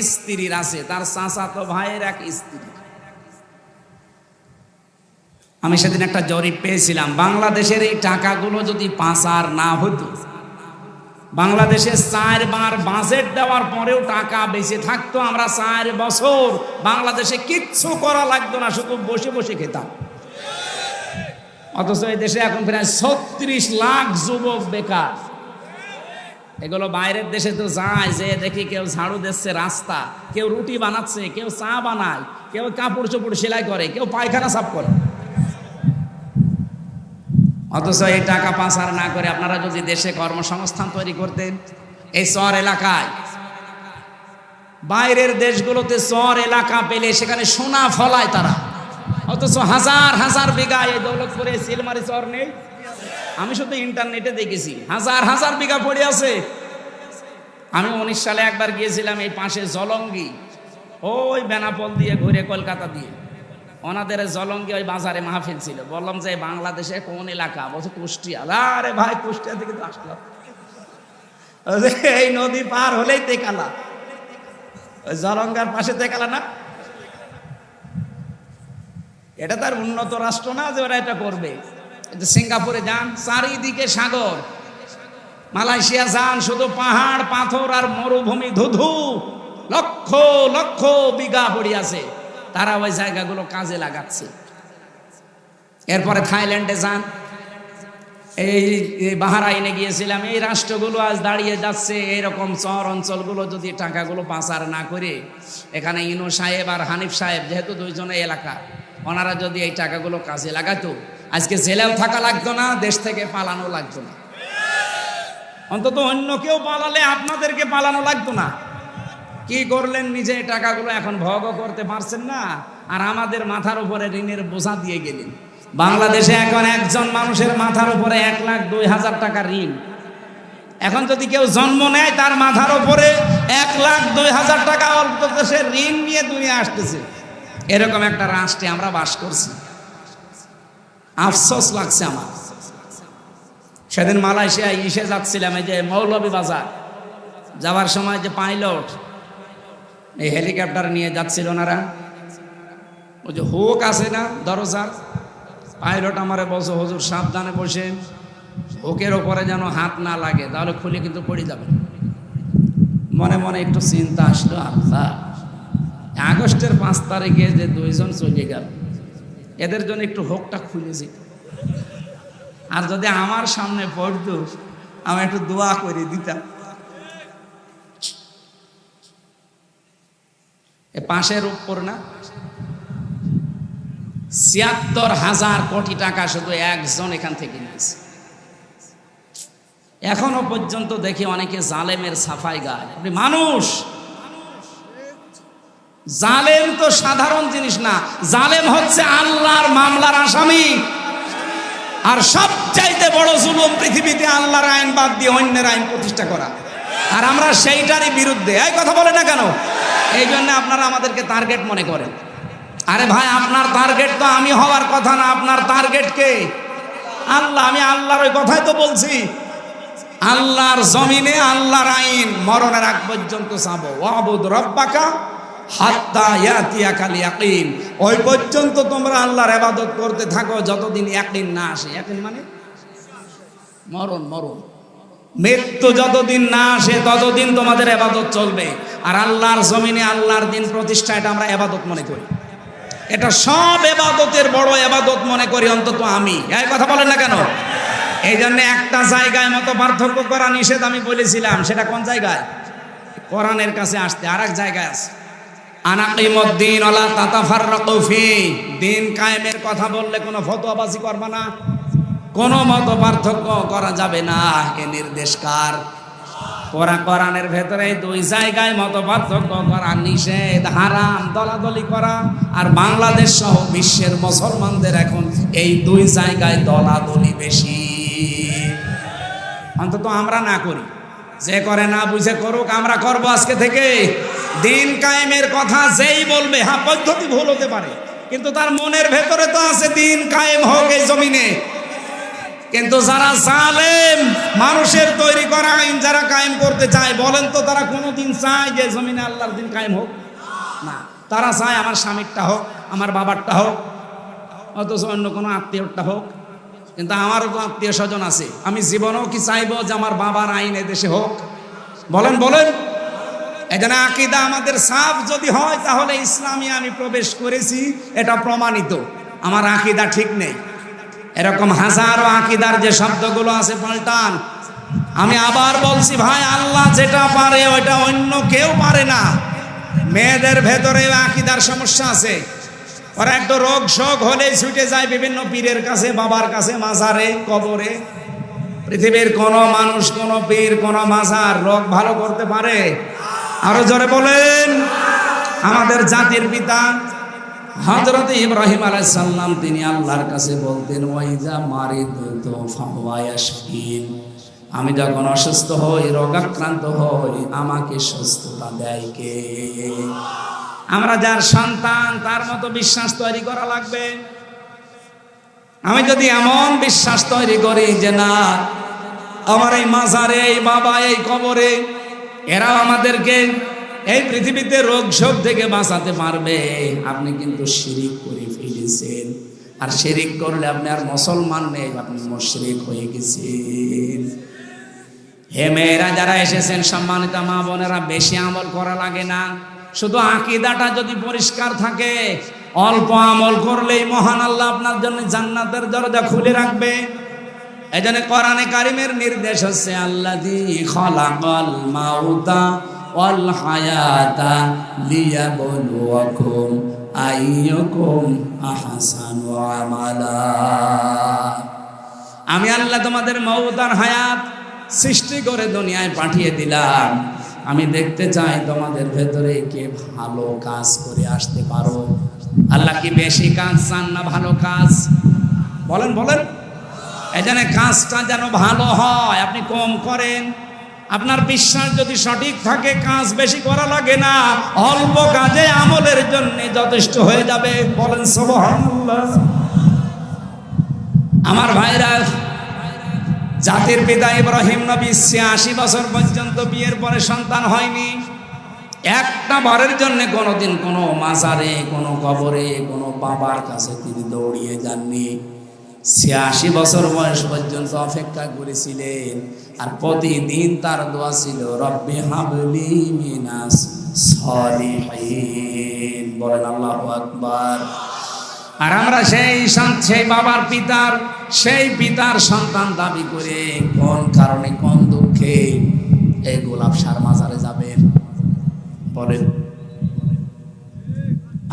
S1: স্ত্রীর আছে, তার চাচাতো ভাইয়ের এক স্ত্রী। আমি সেদিন একটা জরিপ পেয়েছিলাম, বাংলাদেশের এই টাকাগুলো যদি পাচার না হতো, বাংলাদেশে 4 বার বাজেট দেওয়ার পরেও টাকা বেঁচে থাকতো, আমরা 4 বছর বাংলাদেশে কিচ্ছু করা লাগতো না, শুধু বসে বসে খেতাম। অথচ এই দেশে এখন প্রায় 36 লাখ যুবক বেকার। এগুলো বাইরের দেশে তো যায়, যে দেখি কেউ ঝাড়ু দিচ্ছে রাস্তা, কেউ রুটি বানাচ্ছে, কেউ চা বানায়, কেউ কাপড় চোপড় সেলাই করে, কেউ পায়খানা সাফ করে। অথচ এই টাকা পাচার না করে আপনারা যদি দেশে কর্মসংস্থান তৈরি করতেন, এই শহর এলাকায়, বাইরের দেশগুলোতে শহর এলাকা পেলে সেখানে সোনা ফলায় তারা, অথচ হাজার হাজার বিঘা এই দৌলতপুরে সিলমারি শহর নেই। আমি শুধু ইন্টারনেটে দেখেছি হাজার হাজার বিঘা পড়ে আছে। আমি 19 সালে একবার গিয়েছিলাম এই পাশে জলঙ্গি, ওই বেনাপোল দিয়ে ঘুরে কলকাতা দিয়ে, ওনাদের জলঙ্গি ওই বাজারে মাহফিল ছিল। বললাম যে বাংলাদেশে কোন এলাকা? বলছে কুষ্টিয়া। আরে ভাই, কুষ্টিয়া থেকে তো আসলাম, এই নদী পার হলেই তেকালা, ওই জলঙ্গার পাশে তেকালা না? এটা তার উন্নত রাষ্ট্র না যে ওরা এটা করবে। সিঙ্গাপুরে যান, চারিদিকে সাগর। মালয়েশিয়া যান, শুধু পাহাড় পাথর আর মরুভূমি, ধুধু, লক্ষ লক্ষ বিঘা পড়ি আছে। তারা ওই জায়গাগুলো কাজে লাগাচ্ছে। এরপরে থাইল্যান্ডে যান, এই বাহরাইনে গিয়েছিলাম। এই রাষ্ট্রগুলো আজ দাঁড়িয়ে যাচ্ছে। এইরকম চর অঞ্চলগুলো যদি টাকাগুলো পাচার না করে, এখানে ইনু সাহেব আর হানিফ সাহেব যেহেতু দুইজনে এলাকা, ওনারা যদি এই টাকাগুলো কাজে লাগাতো, আজকে জেলেও থাকা লাগতো না, দেশ থেকে পালানো লাগতো না। অন্তত অন্য কেউ পালালে আপনাদেরকে পালানো লাগতো না। কি করলেন? নিজে টাকাগুলো এখন ভোগও করতে পারছেন না, আর আমাদের মাথার উপরে ঋণের বোঝা দিয়ে গেলেন। বাংলাদেশে এখন একজন মানুষের মাথার উপরে 1,02,000 টাকা ঋণ। এখন যদি কেউ জন্ম নেয়, তার মাথার উপরে 1,02,000 টাকা অল্প সে ঋণ নিয়ে দুনিয়া আসতেছে। এরকম একটা রাষ্ট্রে আমরা বাস করছি। আফসোস লাগছে আমার। সেদিন মালয়েশিয়ায় ইসে যাচ্ছিলাম, এই যে মৌলভীবাজার যাওয়ার সময় যে পাইলট এই হেলিকপ্টার নিয়ে যাচ্ছিল ওনারা, ওই যে হুক আছে না দরজার, পাইলট আমারে বলছে, হুজুর সাবধানে বসেন, হুকের ওপরে যেন হাত না লাগে, তাহলে খুলে কিন্তু পড়ে যাবে। মনে মনে একটু চিন্তা আসলো, আল্লাহ, আগস্টের 5 তারিখে যে 2 জন চলে গেল, এদের জন্য একটু হুকটা খুলে যেত। আর যদি আমার সামনে পড়তো, আমি একটু দোয়া করে দিতাম। এ পাশের উপর না ৭৬,০০০ কোটি টাকা শুধু একজন এখান থেকে নিয়েছে। এখনো পর্যন্ত দেখি অনেকে জালেমের সাফাই গায়। আপনি মানুষ, জালেম তো সাধারণ জিনিস না, জালেম হচ্ছে আল্লাহর মামলার আসামি। আর সবচাইতে বড় জুলুম পৃথিবীতে আল্লাহর আইন বাদ দিয়ে অন্যের আইন প্রতিষ্ঠা করা। আর আমরা সেইটারই বিরুদ্ধে। এই কথা বলে না কেন? এই জন্য আপনারা আমাদেরকে টার্গেট মনে করেন। আরে ভাই, আপনার টার্গেট তো আমি হওয়ার কথা না, আপনার টার্গেট কে? আল্লাহ। আমি আল্লাহর ওই কথাই তো বলছি, আল্লাহর জমিনে আল্লাহর আইন মরণের আগ পর্যন্ত চাবো। ওয়াবুদ রব্বাকা হাত্তা ইয়াতিয়াকাল ইয়াকিন। ওই পর্যন্ত তোমরা আল্লাহর ইবাদত করতে থাকো যতদিন ইয়াকিন না আসে। ইয়াকিন মানে মরণ, মরণ, মৃত্যু যতদিন না আসে ততদিন তোমাদের ইবাদত চলবে। আর আল্লাহর জমিনে আল্লাহর দিন প্রতিষ্ঠা, এটা আমরা ইবাদত মনে করি। এটা সব ইবাদতের বড় ইবাদত মনে করি, অন্তত আমি। এই কথা বলেন না কেন? এই জন্য একটা জায়গায় মতো পার্থক্য করা নিষেধ আমি বলেছিলাম। সেটা কোন জায়গায়? কোরআনের কাছে আসতে। আর এক জায়গায় আছে, আনাকিমুদ্দিন ওয়ালা তাতাফাররাকু ফি। দিন কায়েমের কথা বললে কোনো ফতোয়াবাজি করবা না, কোনো মত পার্থক্য করা যাবে না। এ নির্দেশ কার? কোরআনের ভেতরে 2 জায়গায় মত পার্থক্য করা নিষেধ, হারাম। দলাদলি করা আর বাংলাদেশ সহ বিশ্বের মুসলমানদের এখন এই 2 জায়গায় দলাদলি বেশি। অন্তত আমরা না করি, যে করে না বুঝে করুক, আমরা করব আজকে থেকে। দিন কায়েমের কথা যেই বলবে, হ্যাঁ পদ্ধতি ভুল হতে পারে, কিন্তু তার মনের ভেতরে তো আছে দিন কায়েম হোক এই জমিনে। কিন্তু যারা জালেম, মানুষের তৈরি করা আইন যারা কায়েম করতে চায়, বলেন তো তারা কোনোদিন চায় যে জমিনে আল্লাহর দিন কায়েম হোক? না, তারা চায় আমার স্বামীরটা হোক, আমার বাবারটা হোক, অথচ অন্য কোনো আত্মীয়রটা হোক। কিন্তু আমারও তো আত্মীয় স্বজন আছে। আমি জীবনেও কি চাইবো যে আমার বাবার আইন এদেশে হোক? বলেন বলেন। এখানে আকীদা আমাদের সাফ যদি হয়, তাহলে ইসলামে আমি প্রবেশ করেছি, এটা প্রমাণিত। আমার আকীদা ঠিক নেই, এরকম হাজারো আকীদার যে শব্দগুলো আছে পাল্টান। আমি আবার বলছি ভাই, আল্লাহ যেটা পারে ওইটা অন্য কেউ পারে না। মেয়েদের ভেতরে আকীদার সমস্যা আছে। ওরা একটু রোগ শোক হলেই ছুটে যায় বিভিন্ন পীরের কাছে, বাবার কাছে, মাজারে, কবরে। পৃথিবীর কোন মানুষ, কোন পীর, কোন মাজার রোগ ভালো করতে পারে? আরো জোরে বলেন। আমাদের জাতির পিতা হযরত ইব্রাহিম আলাইহিস সালাম, তিনি আল্লাহর কাছে বলতেন, ওয়াইজা মারিদতু ফাহুয়া ইয়াশফিন। আমি যখন অসুস্থ হই, রোগাক্রান্ত হই, আমাকে সুস্থতা দেয় কে? আমরা যার সন্তান, তার মতো বিশ্বাস তৈরি করা লাগবে। আমি যদি এমন বিশ্বাস তৈরি করি যে না, আমার এই মাজারে, এই বাবা, এই কবরে, এরাও আমাদেরকে এই পৃথিবীতে রোগ শোক থেকে বাঁচাতে পারবে, আপনি কিন্তু শিরিক করে ফেলেছেন। আর শিরিক করলে আপনি আর মুসলমান নেই, আপনি মুশরিক হয়ে গেছেন। হে মেয়েরা যারা এসেছেন, সম্মানিত মা বোনেরা, বেশি আমল করা লাগে না, শুধু আকীদাটা যদি পরিষ্কার থাকে, অল্প আমল করলেই মহান আল্লাহ আপনার জন্য জান্নাতের দরজা খুলে রাখবে। এজন্য কোরআনে কারিমের নির্দেশ হচ্ছে আল্লাযী খালাকাল মাউতা ওয়াল হায়াতা লিয়াবলুয়াকুম আইয়ুকুম আহসানু আমালা। আমি আল্লাহ তোমাদের মউত আর হায়াত সৃষ্টি করে দুনিয়ায় পাঠিয়ে দিলাম, আমি দেখতে চাই তোমাদের ভেতরে কে ভালো কাজ করে আসতে পারো। আল্লাহ কি বেশি কাজ চান না ভালো কাজ? বলেন বলেন। এজন্য কাজটা যেন ভালো হয়, আপনি কম করেন। আপনার বিশ্বাস যদি সঠিক থাকে, কাজ বেশি করা লাগে না, অল্প কাজে আমলের জন্য যথেষ্ট হয়ে যাবে। বলেন সুবহানাল্লাহ। আমার ভাইরা, জাতির পিতা ইব্রাহিম নবী ৮৬ বছর পর্যন্ত বিয়ের পরে সন্তান হয়নি। একটা বারের জন্য কোনোদিন কোনো মাজারে, কোনো কবরে, কোনো বাবার কাছে তিনি দৌড়িয়ে যাননি। ৮৬ বছর বয়স পর্যন্ত অপেক্ষা করেছিলেন। আর প্রতিদিন তার দোয়া ছিল রব্বি হাবলি মিনাস সলিহিন। বলেন আল্লাহু আকবার। আর আমরা সেই বাবার সেই পিতার সন্তান দাবি করে কোন কারণে, কোন দুঃখে এই গোলাপ সার মাজারে যাবেন? বলেন।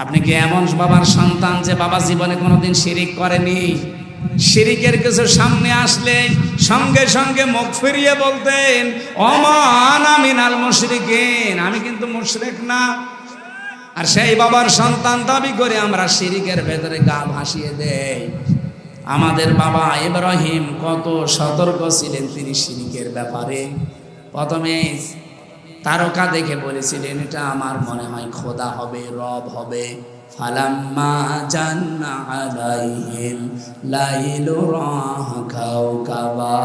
S1: আপনি কি এমন বাবার সন্তান যে বাবা জীবনে কোনোদিন শিরিক করেনি? শিরিকের কিছু সামনে আসলে সঙ্গে সঙ্গে মুখ ফিরিয়ে বলতেন ওমা আনা মিনাল মুশরিকিন, আমি কিন্তু মুশরিক না। আর সেই বাবার সন্তান দাবি করে আমরা শিরিকের ভেতরে গা ভাসিয়ে দেই। আমাদের বাবা ইব্রাহিম কত সতর্ক ছিলেন তিনি শিরিকের ব্যাপারে। প্রথমে তারকা দেখে বলেছিলেন এটা আমার মনে হয় খোদা হবে, রব হবে। ফালাম্মা জান্না আলাইহিল লাইলু রাহা কাওকাবা,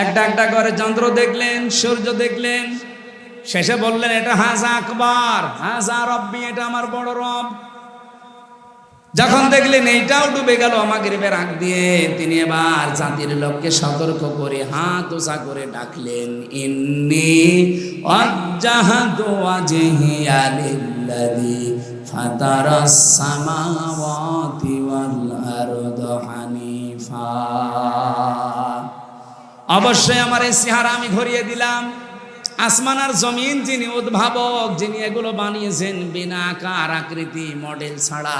S1: একটা একটা করে চন্দ্র দেখলেন, সূর্য দেখলেন, শেষে বললেন এটা হাজা আকবার, হাজা রব্বি, এটা আমার বড় রব। যখন দেখলেন এইটাও ডুবে গেল মাগরিবের আগ দিয়ে, তিনি এবার জাতির লোককে সতর্ক করে হাত উঁচা করে ডাকলেন ইন্নী ওয়াজ্জাহাতু ওয়াজহিয়া লিল্লাযী ফাতারাস সামাওয়াতি ওয়াল আরদা হানিফা। অবশ্যই আমার এই চেহারা আমি ধরিয়ে দিলাম। আসমান আর জমিন যিনি উদ্ভাবক, যিনি এগুলো বানিয়েছেন বিনা আকার আকৃতি মডেল ছাড়া,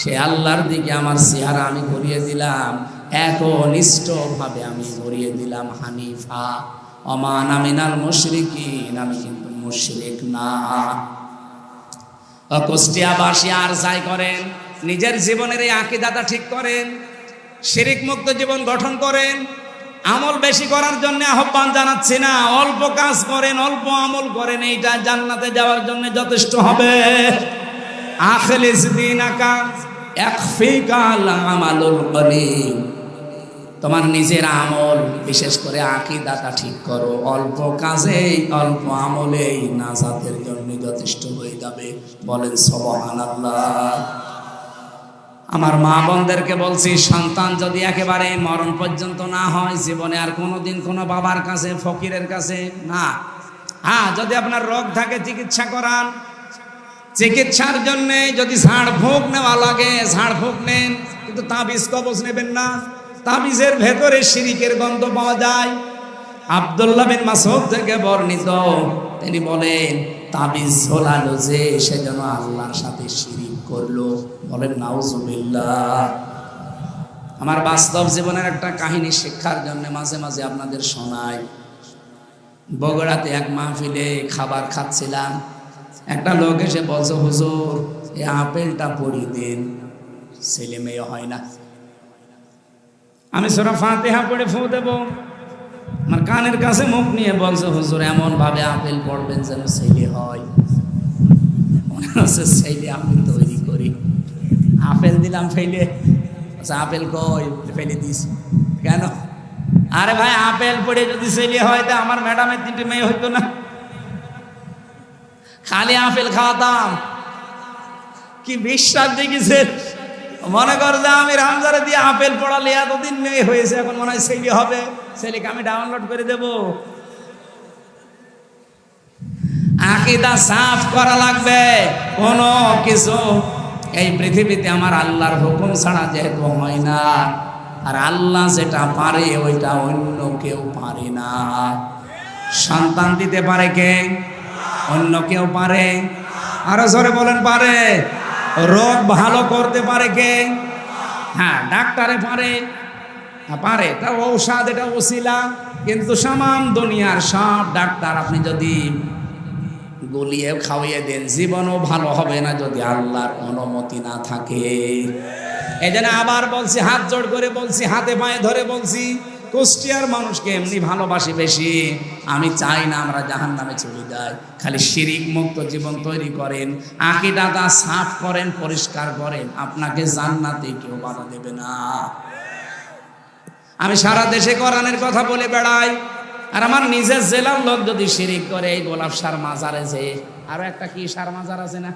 S1: সে আল্লাহর দিকে আমার চেহারা আমি ঘুরিয়ে দিলাম, একনিষ্ঠ ভাবে আমি ঘুরিয়ে দিলাম হানিফা। ওমা আনা মিনাল মুশরিকিন, আমি কিন্তু মুশরিক না। কুষ্টিয়াবাসী আর যাই করেন, নিজের জীবনের এই আকীদাটা ঠিক করেন, শিরিক মুক্ত জীবন গঠন করেন। আমল বেশি করার জন্য আহ্বান জানাচ্ছি না, অল্প কাজ করেন, অল্প আমল করেন, এইটা জান্নাতে যাওয়ার জন্য যথেষ্ট হবে। আখলিস দীনাকা ইয়াকফিকাল আমালুল কলিল। তোমার নিজের আমল, বিশেষ করে আকীদাটা ঠিক করো, অল্প কাজে অল্প আমলেই নাজাতের জন্য যথেষ্ট হয়ে যাবে। বলেন সুবহানাল্লাহ। আমার মা বোনদেরকে বলছি, সন্তান যদি একেবারে মরণ পর্যন্ত না হয়, জীবনে আর কোনোদিন কোনো বাবার কাছে, ফকিরের কাছে না। হ্যাঁ, যদি আপনার রোগ থাকে চিকিৎসা করান, চিকিৎসার জন্য যদি ঝাড়ফুঁক নেওয়া লাগে ঝাড়ফুঁক নেন, কিন্তু তাবিজ কবজ নেবেন না। তাবিজের ভেতরে শিরিকের গন্ধ পাওয়া যায়। আব্দুল্লাহ বিন মাসউদ থেকে বর্ণিত, তিনি বলেন তাবিজ ঝোলালো যে সে যেন আল্লাহর সাথে শিরিক করলো। বলেন নাউজুবিল্লাহ। আমার বাস্তব জীবনের একটা কাহিনী শিক্ষার জন্য মাঝে মাঝে আপনাদের শোনাই। বগুড়াতে এক মাহফিলে খাবার খাচ্ছিলাম, একটা লোক এসে বলছে হুজুর এই আপেলটা পড়িয়ে দিন, ছেলে মেয়ে হয় না। আমি সূরা ফাতিহা পড়ে ফু দেব, আমার কানের কাছে মুখ নিয়ে বলছে হুজুর এমন ভাবে আপেল পড়বেন যেন ছেলে হয়। মনে হচ্ছে ছেলে আমি তৈরি করি। আপেল দিলাম ফেলে, আচ্ছা আপেল কই, ফেলে দিস কেন? আরে ভাই আপেল পড়ে যদি ছেলে হয় তা আমার ম্যাডামের 3টে মেয়ে হইতো না? খালি আপেল খাওয়াতাম। কি বিশ্বাস দেখেছেন? মনে কর যে আমি রামজারে দিয়ে আপেল পড়ালে এতদিন মেয়ে হয়েছে, এখন মনে হয় ছেলে হবে, ছেলেকে আমি ডাউনলোড করে দেব। আকীদা সাফ করা লাগবে। কোনো কিছু এই পৃথিবীতে আমার আল্লাহর হুকুম ছাড়া যেহেতু হয় না, আর আল্লাহ যেটা পারে ওইটা অন্য কেউ পারে না। সন্তান দিতে পারে কে? অন্য কেউ পারে? আরো জোরে বলেন পারে। রোগ ভালো করতে পারে কে? হ্যাঁ, ডাক্তারে পারে, পারে, তা ঔষধ এটা ওসিলা। কিন্তু সামাম দুনিয়ার সব ডাক্তার আপনি যদি গলিয়ে খাওয়িয়ে দেন, জীবনও ভালো হবে না যদি আল্লাহর অনুমতি না থাকে। এই জন্য আবার বলছি, হাত জোড় করে বলছি, হাতে পায়ে ধরে বলছি, কুষ্টিয়ার মানুষকে এমনি ভালোবাসি বেশি। আমি চাই না আমরা জাহান্নামে চলে যাই। খালি শিরিক মুক্ত জীবন তৈরি করেন, আকীদাটা সাফ করেন, পরিষ্কার করেন, আপনাকে জান্নাতে কেউ বাধা দেবে না। আমি সারা দেশে কোরআনের কথা বলে বেড়াই, আর আমার নিজের জেলার লোক যদি শিরিক করে, এই গোলাপ সার মাজারে যে আরো একটা কি সার মাজার আছে না,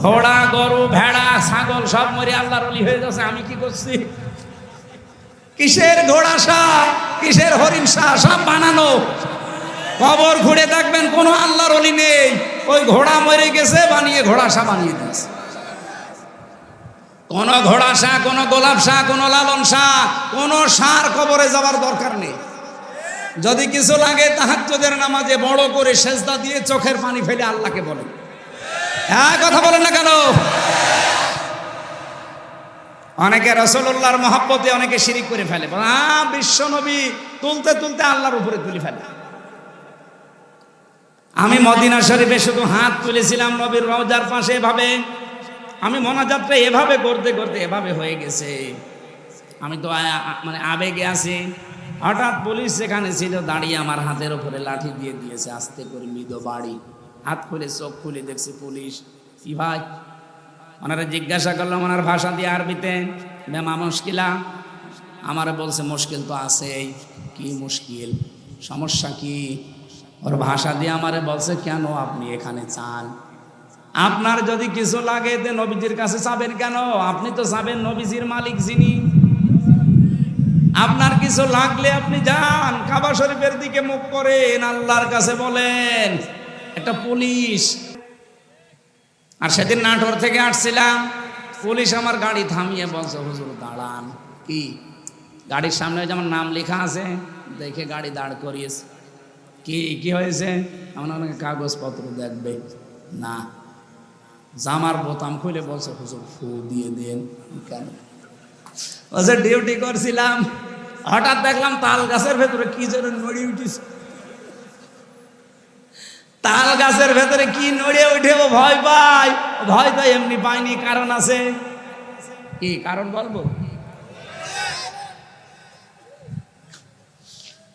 S1: ঘোড়া গরু ভেড়া ছাগল সব মরে আল্লাহর ওলি হয়ে যাচ্ছে। আমি কি করছি? কিসের ঘোড়া শাহ, কিসের হরিণ শাহ, সব বানানো। কবর ঘুরে দেখবেন কোন আল্লাহর ওলি নেই, ওই ঘোড়া মরে গেছে বানিয়ে ঘোড়া শাহ বানিয়ে দিয়েছে। কোন ঘোড়া শাহ, কোন গোলাপ শাহ, কোন লালন শাহ, কোন শাহর কবরে যাবার দরকার নেই। যদি কিছু লাগে তাহাজ্জুদের নামাজে বড় করে সেজদা দিয়ে চোখের পানি ফেলে আল্লাহকে বলেন। হ্যাঁ, কথা বলেন না কেন? অনেকে রাসূলুল্লাহর মহব্বতে অনেকে শিরিক করে ফেলে, বিশ্ব নবী তুলতে তুলতে আল্লাহর উপরে তুলে ফেলে। আমি মদিনা শরীফে শুধু হাত তুলেছিলাম নবীর রওজার পাশে, এভাবে আমি মোনাজাতটা এভাবে করতে করতে এভাবে হয়ে গেছে। আমি তো মানে আবেগে আছি। হঠাৎ পুলিশ সেখানে ছিল দাঁড়িয়ে, আমার হাতের উপরে লাঠি দিয়ে দিয়েছে, আস্তে করে মৃদু বাড়ি। হাত খুলে চোখ খুলে দেখছি পুলিশ। কি ভাই? ওনারা জিজ্ঞাসা করলাম ওনার ভাষা দিয়ে আরবিতে, বেমা মুশকিলা। আমারে বলছে মুশকিল তো আছেই। কি মুশকিল? সমস্যা কি? ওর ভাষা দিয়ে আমারে বলছে, কেন আপনি এখানে চান? আপনার যদি কিছু লাগে তে নবীজির কাছে যাবেন কেন? আপনি তো যাবেন নবীজির মালিক যিনি। আপনার কিছু লাগলে আপনি যান, কাবা শরীফের দিকে মুখ করেন, আল্লাহর কাছে বলেন। একটা পুলিশ। আর সেদিন নাটোর থেকে আসছিলাম, পুলিশ আমার গাড়ি থামিয়ে বলছে, হুজুর দাঁড়ান। কি? গাড়ির সামনে যেমন নাম লেখা আছে, দেখে গাড়ি দাঁড় করিয়েছে। কি কি হয়েছে? আমার অনেক কাগজপত্র দেখবে না। জামার বোতাম খুলে বলছে, হুজুর ফু দিয়ে দেন। কেন? বলছে ডিউটি করছিলাম, হঠাৎ দেখলাম তাল গাছের ভেতরে কি যেন নড়ে উঠেছে। তাল গাছের ভেতরে কি নড়ে উঠে ও ভয় পাই। ভয় তো এমনি পাইনি, কারণ আছে। কি কারণ বলবো?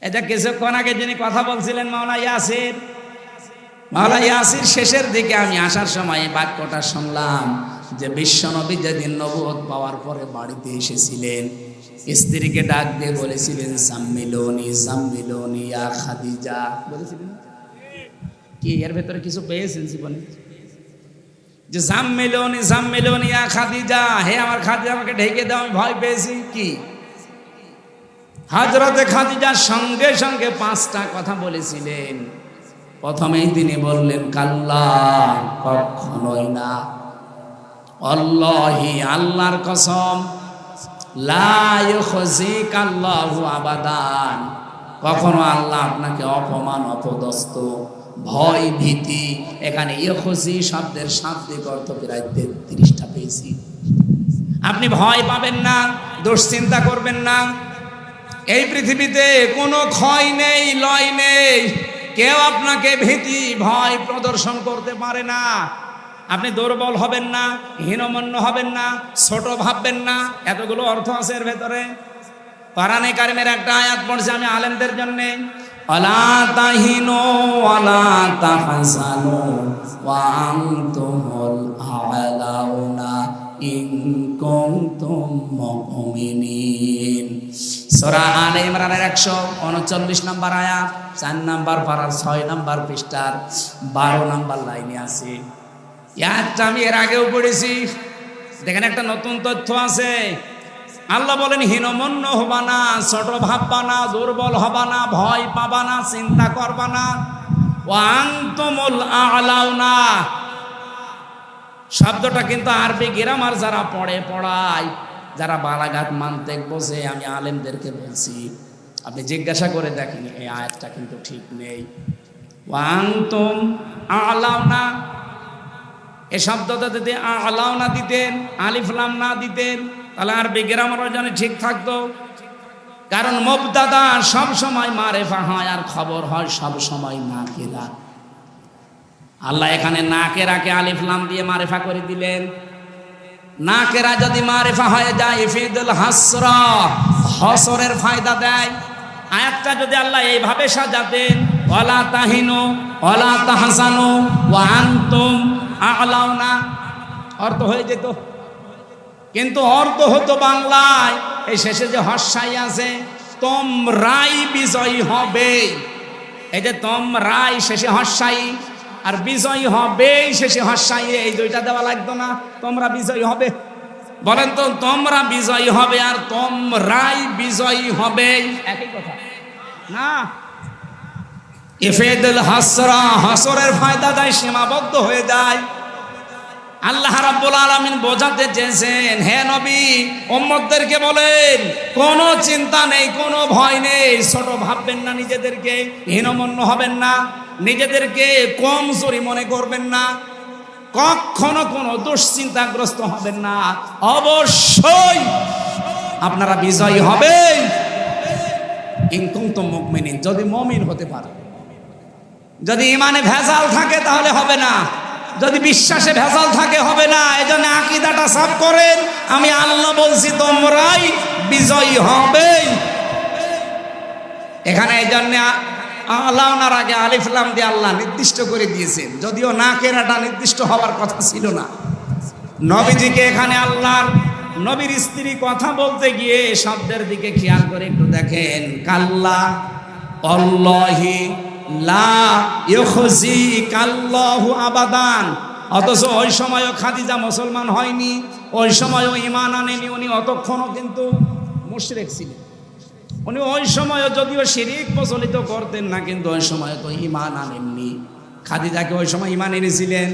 S1: এটা কিছুক্ষণ আগে যিনি কথা বলছিলেন মাওলানা ইয়াসির, মাওলানা ইয়াসির শেষের দিকে আমি আসার সময় এই বাক্যটা শুনলাম যে বিশ্বনবী যেদিন নবুয়ত পাওয়ার পরে বাড়িতে এসেছিলেন, স্ত্রীকে ডাক দিয়ে বলেছিলেন, জাম্মিলুনি জাম্মিলুনি ইয়া খাদিজা বলেছিলেন। কি এর ভেতরে কিছু পেয়েছেন জীবনে? যে জাম্মিলুনি জাম্মিলুনি ইয়া খাদিজা, হে আমার খাদিজা আমাকে ঢেকে দাও, আমি ভয় পেয়েছি। কি? হযরতে খাদিজার সঙ্গে সঙ্গে 5টা কথা বলেছিলেন। প্রথমেই তিনি বললেন, কাল্লা, কখনোই না, আল্লাহি, আল্লাহর কসম, লা ইউখজিকাল্লাহু আবাদান, কখনো আল্লাহ আপনাকে অপমান অপদস্থ ভয় ভীতি, এখানে ইউখজি শব্দের শাব্দিক অর্থ প্রায় 33টা পেয়েছি। আপনি ভয় পাবেন না, দুশ্চিন্তা করবেন না। এই পৃথিবীতে কোনো ক্ষয় নেই, লয় নেই, কেউ আপনাকে ভীতি ভয় প্রদর্শন করতে পারে না। আপনি দুর্বল হবেন না, হীনমন্য হবেন না, ছোট ভাববেন না। এতগুলো অর্থ আছে এর ভেতরে। কোরআনে কারিমের একটা আয়াত পড়ছে আমি আলেমদের জন্য, ওয়ালা তাহিনু ওয়ালা তাহজানু ওয়া আনতুমুল আ'লাউনা ইন কুনতুম মুমিনিন। সূরা আলে ইমরানের 139 নম্বর আয়াত, 4 নম্বর পারার 6 নম্বর পৃষ্ঠার 12 নম্বর লাইনে আছে। আয়াতটা আমি এর আগেও পড়েছি। দেখেন একটা নতুন তথ্য আছে। আল্লাহ বলেন হীনমন্য হবা না, ছোট ভাববা না, দুর্বল হবা না, ভয় পাবা না, চিন্তা করবা না। ওয়া আনতুমুল আ'লাউনা শব্দটা কিন্তু আরবি গ্রামার যারা পড়ায়, যারা বালাগাত মানতেক বোঝে, আমি আলেমদেরকে বলছি, আপনি জিজ্ঞাসা করে দেখেন এই আয়াতটা কিন্তু ঠিক নেই। ওয়া আনতুম আ'লাউনা এই শব্দটা যদি আ'লাউনা দিতেন, আলিফ লাম না দিতেন, তাহলে আরবি গ্রামারও জানি ঠিক থাকতো। কারণ মুবতাদা সব সময় মারেফা হয় আর খবর হয় সব সময় নাকিরা। আল্লাহ এখানে নাকেরাকে আলিফ লাম দিয়ে মারেফা করে দিলেন। নাকেরা যদি মারেফা হয়ে যায় ইফিদুল হাসরা, হসরের ফায়দা দেয়। আয়াতটা যদি আল্লাহ এইভাবে সাজাতেন ওয়ালা তাহিনু ওয়ালা তাহজানু ওয়া আনতুম আ'লাউনা, অর্থ হয়ে যেত। কিন্তু অর্থ হতো বাংলায় এই শেষে যে হর্ষাই আছে, তোমরাই বিজয়ী হবে। এই যে তোমরাই শেষে হর্ষাই আর বিজয়ী হবে শেষে হর্ষাই, এই দুইটা দেওয়া লাগতো না? তোমরা বিজয়ী হবে, বলেন তো, তোমরা বিজয়ী হবে আর তোমরাই বিজয়ী হবে একই কথা না? ইফিদুল হাসরা, হাসরের ফায়দা দেয়, সীমাবদ্ধ হয়ে যায়। আল্লাহ রাব্বুল আলামিন বোঝাতে চেয়েছেন, হে নবী উম্মতদেরকে বলেন কোনো চিন্তা নেই, কোনো ভয় নেই, ছোট ভাববেন না নিজেদেরকে, হীনমন্য হবেন না, নিজেদেরকে কমজোরি মনে করবেন না, কখনো কোনো দুশ্চিন্তাগ্রস্ত হবেন না। অবশ্যই আপনারা বিজয়ী হবেন ইন কুনতুম মুমিনিন, যদি মুমিন হতে পারে। যদি ঈমানে ভেজাল থাকে তাহলে হবে না, যদি বিশ্বাসে ভেজাল থাকে হবে না। এজন্য আকীদাটা সাফ করেন, আমি আল্লাহ বলছি তোমরাই বিজয়ী হবে। এখানে এই জন্য আ'লাউনার আগে আলিফ লাম দিয়ে আল্লাহ নির্দিষ্ট করে দিয়েছেন, যদিও নাকেরাটা নির্দিষ্ট হওয়ার কথা ছিল না। নবীজিকে এখানে আল্লাহর নবীর স্ত্রী কথা বলতে গিয়ে শব্দের দিকে খেয়াল করে একটু দেখেন, কাল্লা আল্লাহি লা ইউখজিকাল্লাহু আবাদান। অথচ ওই সময়ও খাদিজা মুসলমান হয়নি, ওই সময়ও ঈমান আনেনি, উনি অতক্ষণও কিন্তু মুশরিক ছিলেন। উনি ওই সময়ও যদিও শিরিক প্রচলিত করতেন না, কিন্তু ওই সময় তো ঈমান আনেননি। খাদিজাকে ওই সময় ঈমান এনেছিলেন।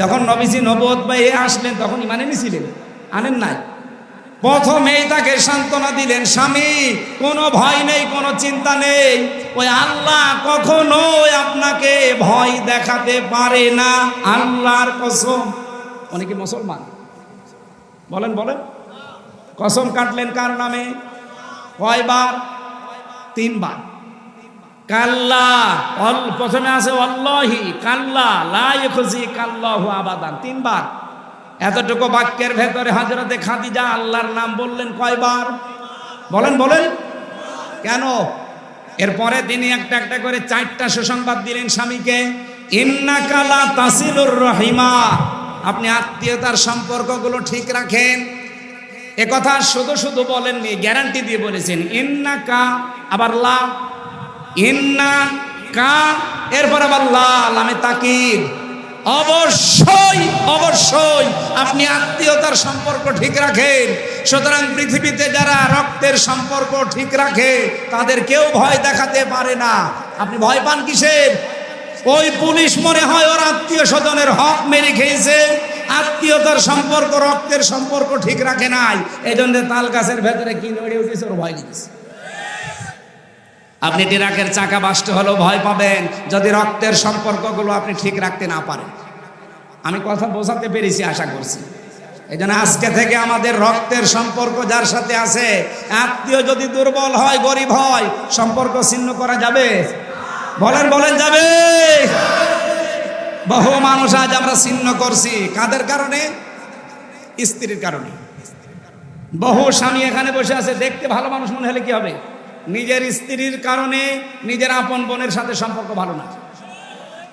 S1: যখন নবীজি নবুয়ত পেয়ে আসলেন তখন ঈমান এনেছিলেন, আনেন নাই। প্রথমেই তাকে সান্ত্বনা দিলেন, স্বামী কোনো ভয় নেই, কোনো চিন্তা নেই, ওই আল্লাহ কখনোই আপনাকে ভয় দেখাতে পারে না, আল্লাহর কসম। উনি কি মুসলমান? বলেন বলেন, কসম কাটলেন কার নামে? কয়বার? 3 বার। কাল্লা, প্রথমে আছে আল্লাহি, কাল্লা লা ইউখজিকাল্লাহু আবাদান, 3 বার। এতটুকু বাক্যের ভেতরে হযরতে খাদিজা আল্লাহর নাম বললেন কয়বার? বলেন বলেন, কেন? এরপরে তিনি একটা একটা করে 4টা সুসংবাদ দিলেন স্বামীকে। ইন্নাকা লা তাসিলুর রহিমা, আপনি আত্মীয়তার সম্পর্কগুলো ঠিক রাখেন। এ কথা শুধু শুধু বলেননি, গ্যারান্টি দিয়ে বলেছেন। ইন্নাকা, আবার লা, ইন্নাকা, এরপর আবার লা, লামে তাকিদ। অবশ্যই অবশ্যই আপনি আত্মীয়তার সম্পর্ক ঠিক রাখেন। সুতরাং পৃথিবীতে যারা রক্তের সম্পর্ক ঠিক রাখে তাদের কেউ ভয় দেখাতে পারে না। আপনি ভয় পান কিসের? ওই পুলিশ মনে হয় ওর আত্মীয় স্বজনের হক মেরে খেয়েছে, আত্মীয়তার সম্পর্ক রক্তের সম্পর্ক ঠিক রাখে নাই, এই জন্য তাল গাছের ভেতরে কি নড়ে উঠেছে, ওর ভয় লেগেছে। আপনি ট্রাকের চাকা বাস্ট হলেও ভয় পাবেন যদি রক্তের সম্পর্কগুলো আপনি ঠিক রাখতে না পারেন। আমি কথা বোঝাতে পেরেছি আশা করছি। এই জন্য আজকে থেকে আমাদের রক্তের সম্পর্ক যার সাথে আছে, আত্মীয় যদি দুর্বল হয়, গরিব হয়, সম্পর্ক ছিন্ন করা যাবে? বলেন বলেন, যাবে? বহু মানুষ আজ আমরা ছিন্ন করছি কাদের কারণে? স্ত্রীর কারণে। বহু স্বামী এখানে বসে আছে, দেখতে ভালো মানুষ মনে হলে কি হবে? নিজের স্ত্রীর কারণে নিজের আপন বোনের সাথে সম্পর্ক ভালো না।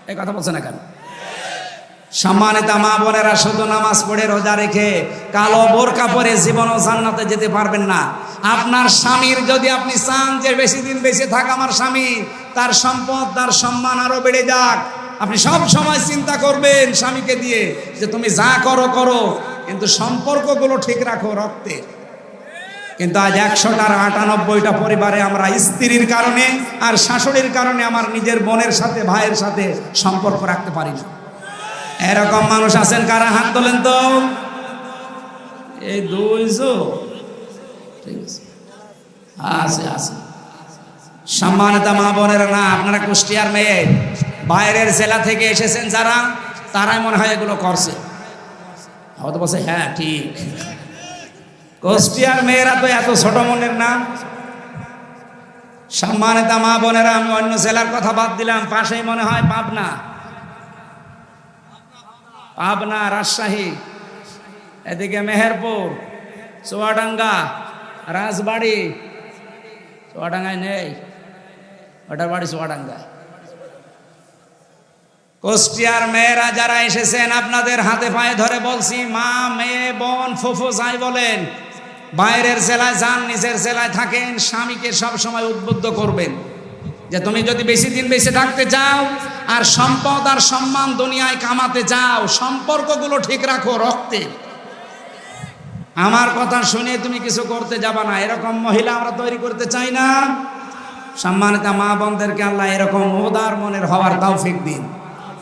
S1: এই কথা বলছে না কেন? সম্মানিত মা বোনেরা, শুধু নামাজ পড়ে রোজা রেখে কালো বোরকা পরে জীবনও জান্নাতে যেতে পারবেন না। আপনার স্বামীর যদি আপনি চান যে বেশি দিন বেঁচে থাক আমার স্বামী, তার সম্পদ তার সম্মান আরো বেড়ে যাক, আপনি সব সময় চিন্তা করবেন স্বামীকে দিয়ে যে তুমি যা করো করো, কিন্তু সম্পর্কগুলো ঠিক রাখো রক্তের। কিন্তু আজ 100টার 98টা পরিবারে আমরা স্ত্রীর কারণে আর শাশুড়ির কারণে আমার নিজের বোনের সাথে ভাইয়ের সাথে সম্পর্ক রাখতে পারি না। এরকম মানুষ আছেন কারা? হাত তোলেন তো। এই 200 ঠিক আছে, আছে। সম্মানিত মা বোনেরা, না আপনারা কুষ্টিয়ার মেয়ে, বাইরের জেলা থেকে এসেছেন যারা, তারাই মনে হয় এগুলো করছে। হয়তো বলছে হ্যাঁ ঠিক, কুষ্টিয়ার মেয়েরা তো এত ছোট মনের না। সম্মানিত মা বোনেরা, আমি অন্য জেলার কথা বাদ দিলাম, পাশেই মনে হয় পাবনা, রাজশাহী, এদিকে মেহেরপুর, চুয়াডাঙ্গা, রাজবাড়ি। চুয়াডাঙ্গায় নেই, ওটার বাড়ি চুয়াডাঙ্গায়। কুষ্টিয়ার মেয়েরা যারা এসেছেন, আপনাদের হাতে পায়ে ধরে বলছি, মা, মেয়ে, বোন, ফুফু যাই বলেন, বাইরের জেলায় যান, নিজের জেলায় থাকেন, স্বামীকে সব সময় উদ্বুদ্ধ করবেন যে তুমি যদি বেশি দিন বেঁচে থাকতে চাও আর সম্পদ আর সম্মান দুনিয়ায় কামাতে চাও, সম্পর্কগুলো ঠিক রাখো রক্তে। আমার কথা শুনে তুমি কিছু করতে যাবা না, এরকম মহিলা আমরা তৈরি করতে চাই না। সম্মানিত মা বোনদেরকে আল্লাহ এরকম উদার মনের হওয়ার তৌফিক দিন।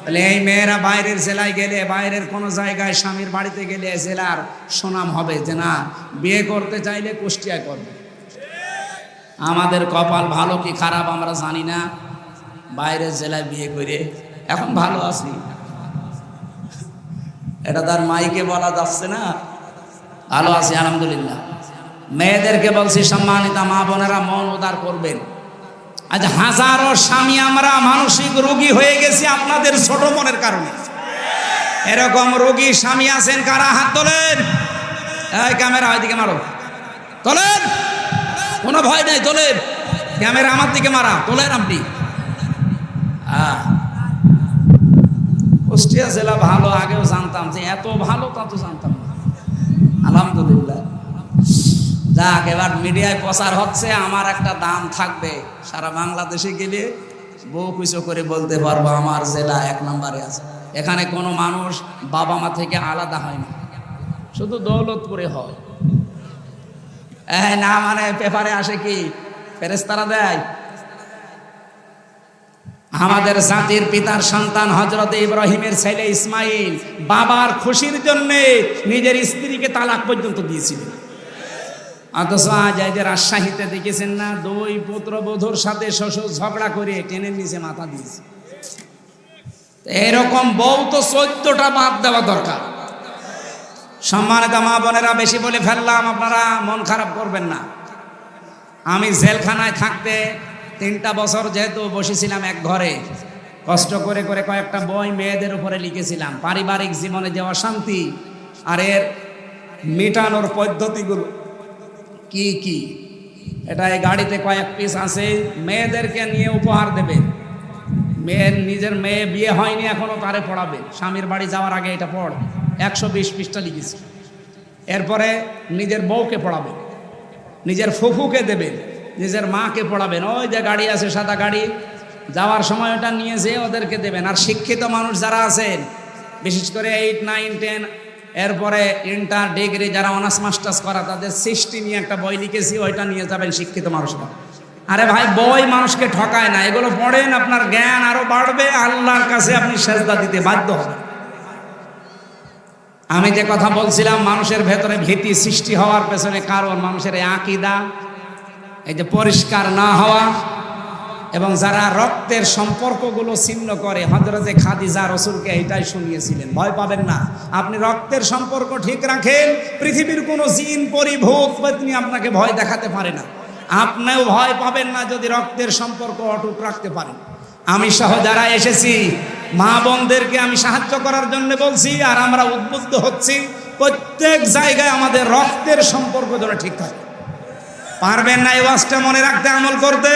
S1: তাহলে এই মেয়েরা বাইরের জেলায় গেলে, বাইরের কোনো জায়গায় স্বামীর বাড়িতে গেলে জেলার সুনাম হবে যে না, বিয়ে করতে চাইলে কুষ্টিয়ায় করবে। আমাদের কপাল ভালো কি খারাপ আমরা জানি না, বাইরের জেলায় বিয়ে করে এখন ভালো আছি, এটা তার মাইকে বলা যাচ্ছে না, ভালো আছি আলহামদুলিল্লাহ। মেয়েদেরকে বলছি, সম্মানিত মা বোনেরা, মন উদার করবেন। আজ হাজারো স্বামী আমরা মানসিক রোগী হয়ে গেছি আপনাদের ছোট মনের কারণে। এরকম রোগী স্বামী আছেন কারা? হাত তোলেন। এই ক্যামেরা ওইদিকে মারো, তোলেন, কোনো ভয় নেই, তোলেন। ক্যামেরা আমার দিকে মারা, তোলেন আপনি। কুষ্টিয়া জেলা ভালো, আগেও জানতাম, যে এত ভালো তা তো জানতাম না, আলহামদুলিল্লাহ। যাক, এবার মিডিয়ায় প্রচার হচ্ছে, আমার একটা দাম থাকবে, সারা বাংলাদেশে গেলে বউ কিছু করে বলতে পারবো আমার জেলা 1 নম্বরে আছে। এখানে কোনো মানুষ বাবা মা থেকে আলাদা হয় না, শুধু দৌলতপুরে হয়। না মানে পেপারে আসে কি, ফেরেশতারা দেয়। আমাদের জাতির পিতার সন্তান হযরত ইব্রাহিমের ছেলে ইসমাইল বাবার খুশির জন্য নিজের স্ত্রীকে তালাক পর্যন্ত দিয়েছিলেন। অথচ আজ এই যে রাজশাহীতে দেখেছেন না, 2 পুত্রবধূর সাথে শ্বশুর ঝগড়া করে টেনের নিচে মাথা দিয়েছে। এরকম বউ তো 14টা বাদ দেওয়া দরকার। সম্মানিত মা বোনেরা, বেশি বলে ফেললাম, আপনারা মন খারাপ করবেন না। আমি জেলখানায় থাকতে 3টা বছর যেহেতু বসেছিলাম এক ঘরে, কষ্ট করে করে কয়েকটা বই মেয়েদের উপরে লিখেছিলাম, পারিবারিক জীবনে যে অশান্তি আর এর মেটানোর পদ্ধতিগুলো কি কি। এটা এই গাড়িতে কয়েক পিস আছে, মেয়েদেরকে নিয়ে উপহার দেবে। নিজের মেয়ে বিয়ে হয়নি এখনো, তারে পড়াবে, স্বামীর বাড়ি যাওয়ার আগে এটা পড়। 120 পৃষ্ঠা লিখেছি। এরপরে নিজের বউকে পড়াবে, নিজের ফুফুকে দেবেন, নিজের মাকে পড়াবেন। ওই যে গাড়ি আছে সাদা গাড়ি, যাওয়ার সময় ওটা নিয়ে যেয়ে ওদেরকে দেবেন। আর শিক্ষিত মানুষ যারা আছেন, বিশেষ করে 8, 9, 10, এরপরে ইন্টার, ডিগ্রি যারা অনার্স মাস্টার্স করা, তাদের সৃষ্টি নিয়ে একটা বই লিখেছি, ওইটা নিয়ে যাবেন শিক্ষিত মানুষরা। আরে ভাই, বই মানুষকে ঠকায় না, এগুলো পড়েন, আপনার জ্ঞান আরো বাড়বে, আল্লাহর কাছে আপনি সেজদা দিতে বাধ্য হবেন। আমি যে কথা বলছিলাম, মানুষের ভেতরে ভীতি সৃষ্টি হওয়ার পেছনে কারণ মানুষের এই আকীদা, এই যে পরিষ্কার না হওয়া, এবং যারা রক্তের সম্পর্কগুলো ছিন্ন করে। হযরতে খাদিজা রাসূলকে এইটাই শুনিয়েছিলেন, ভয় পাবেন না, আপনি রক্তের সম্পর্ক ঠিক রাখেন, পৃথিবীর কোনো জিন, পরি, ভূত পেতনি আপনাকে ভয় দেখাতে পারে না। আপনিও ভয় পাবেন না যদি রক্তের সম্পর্ক অটুট রাখতে পারেন। আমি সহ যারা এসেছি, মা বোনদেরকে আমি সাহায্য করার জন্য বলছি, আর আমরা উদ্বুদ্ধ হচ্ছি প্রত্যেক জায়গায় আমাদের রক্তের সম্পর্ক যেন ঠিক থাকে। পারবেন না এই ওয়াজটা মনে রাখতে, আমল করতে?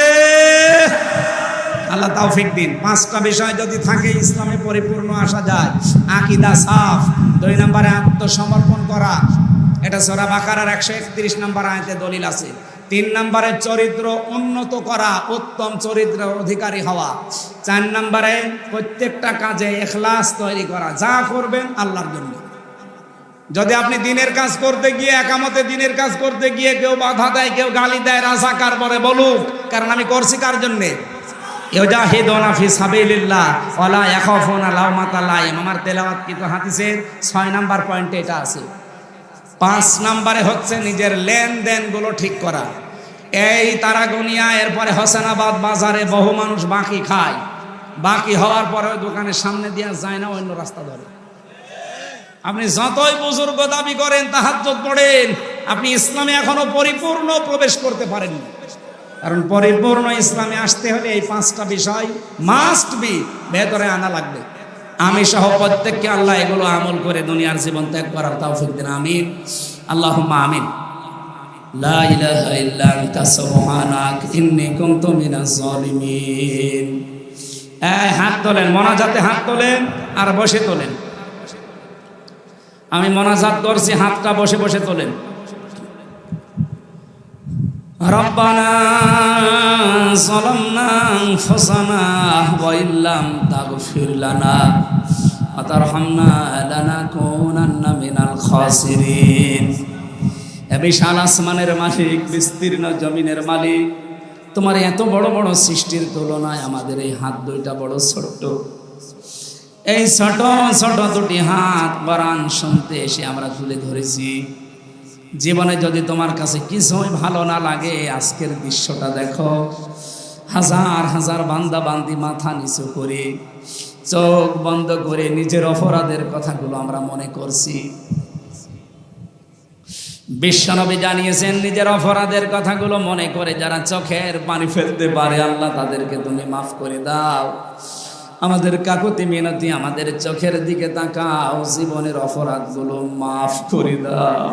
S1: আল্লাহ তৌফিক দিন। 5টা বিষয় যদি থাকে, ইসলামে পরিপূর্ণ আসা যায়। আকীদা সাফ। 2 নম্বরে আত্মসমর্পণ করা, এটা সূরা বাকারার 131 নম্বর আয়াতে দলিল আছে।
S2: 3 নম্বরে চরিত্র উন্নত করা, উত্তম চরিত্রের অধিকারী হওয়া। 4 নম্বরে প্রত্যেকটা কাজে ইখলাস তৈরি করা, যা করবেন আল্লাহর জন্য। যদি আপনি দিনের কাজ করতে গিয়ে, একামতে দিনের কাজ করতে গিয়ে কেউ বাধা দেয়, কেউ গালি দেয়, রাজাকার বলে বলুক, কারণ আমি করছি কার জন্যে? ইউজাহিদুনা ফি সাবিলিল্লাহ ওয়ালা ইয়াখাফুনা লাওমাতা লাইম। আমার তেলাওয়াতকৃত হাদিসের 6 নাম্বার পয়েন্টে এটা আছে। 5 নম্বরে হচ্ছে নিজের লেনদেনগুলো ঠিক করা। এই তারাগনিয়া, এরপরে হোসেনাবাদ বাজারে বহু মানুষ বাকি খায়, বাকি হওয়ার পরে দোকানের সামনে দিয়ে যায় না, অন্য রাস্তা ধরে। আপনি যতই বুজুর্গ দাবি করেন, তাহাজ্জুদ পড়েন, আপনি ইসলামে এখনো পরিপূর্ণ প্রবেশ করতে পারেননি। কারণ পরিপূর্ণ ইসলামে আসতে হলে এই 5টা বিষয় মাস্ট বি ভেতরে আনা লাগবে। আমি সহ প্রত্যেককে আল্লাহ এগুলো আমল করে দুনিয়ার জীবন ত্যাগ করার তৌফিক দিন, আমিন, আল্লাহুম্মা আমিন। লা ইলাহা ইল্লা আনতা সুবহানাক ইন্নী কুনতু মিনাজ জালিমিন। এই হাত তোলেন, মোনাজাতে হাত তোলেন আর বসে তোলেন। আমি মোনাজাত করছি, হাতটা বসে বসে তোলেন। রব্বানা যালামনা আনফুসানা ওয়া ইল্লাম তাগফির লানা ওয়া তারহামনা লানাকুনান্না মিনাল খাসিরিন। এ বিশাল আসমানের মালিক, বিস্তীর্ণ জমিনের মালিক, তোমার এত বড় বড় সৃষ্টির তুলনায় আমাদের এই হাত দুইটা বড় ছোট্ট। এই ছোট ছোট দুটি হাত কোরআন শুনতে এসে আমরা তুলে ধরেছি। জীবনে যদি তোমার কাছে কিছুই ভালো না লাগে, আজকের দৃশ্যটা দেখো। হাজার হাজার বান্দা বান্দি মাথা নিচু করে, চোখ বন্ধ করে নিজের অপরাধের কথাগুলো আমরা মনে করছি। বিশ্বনবী জানিয়েছেন, নিজের অপরাধের কথাগুলো মনে করে যারা চোখের পানি ফেলতে পারে, আল্লাহ তাদেরকে তুমি মাফ করে দাও। আমাদের কাকুতি মিনতি, আমাদের চোখের দিকে তাকাও, জীবনের অপরাধগুলো মাফ করে দাও।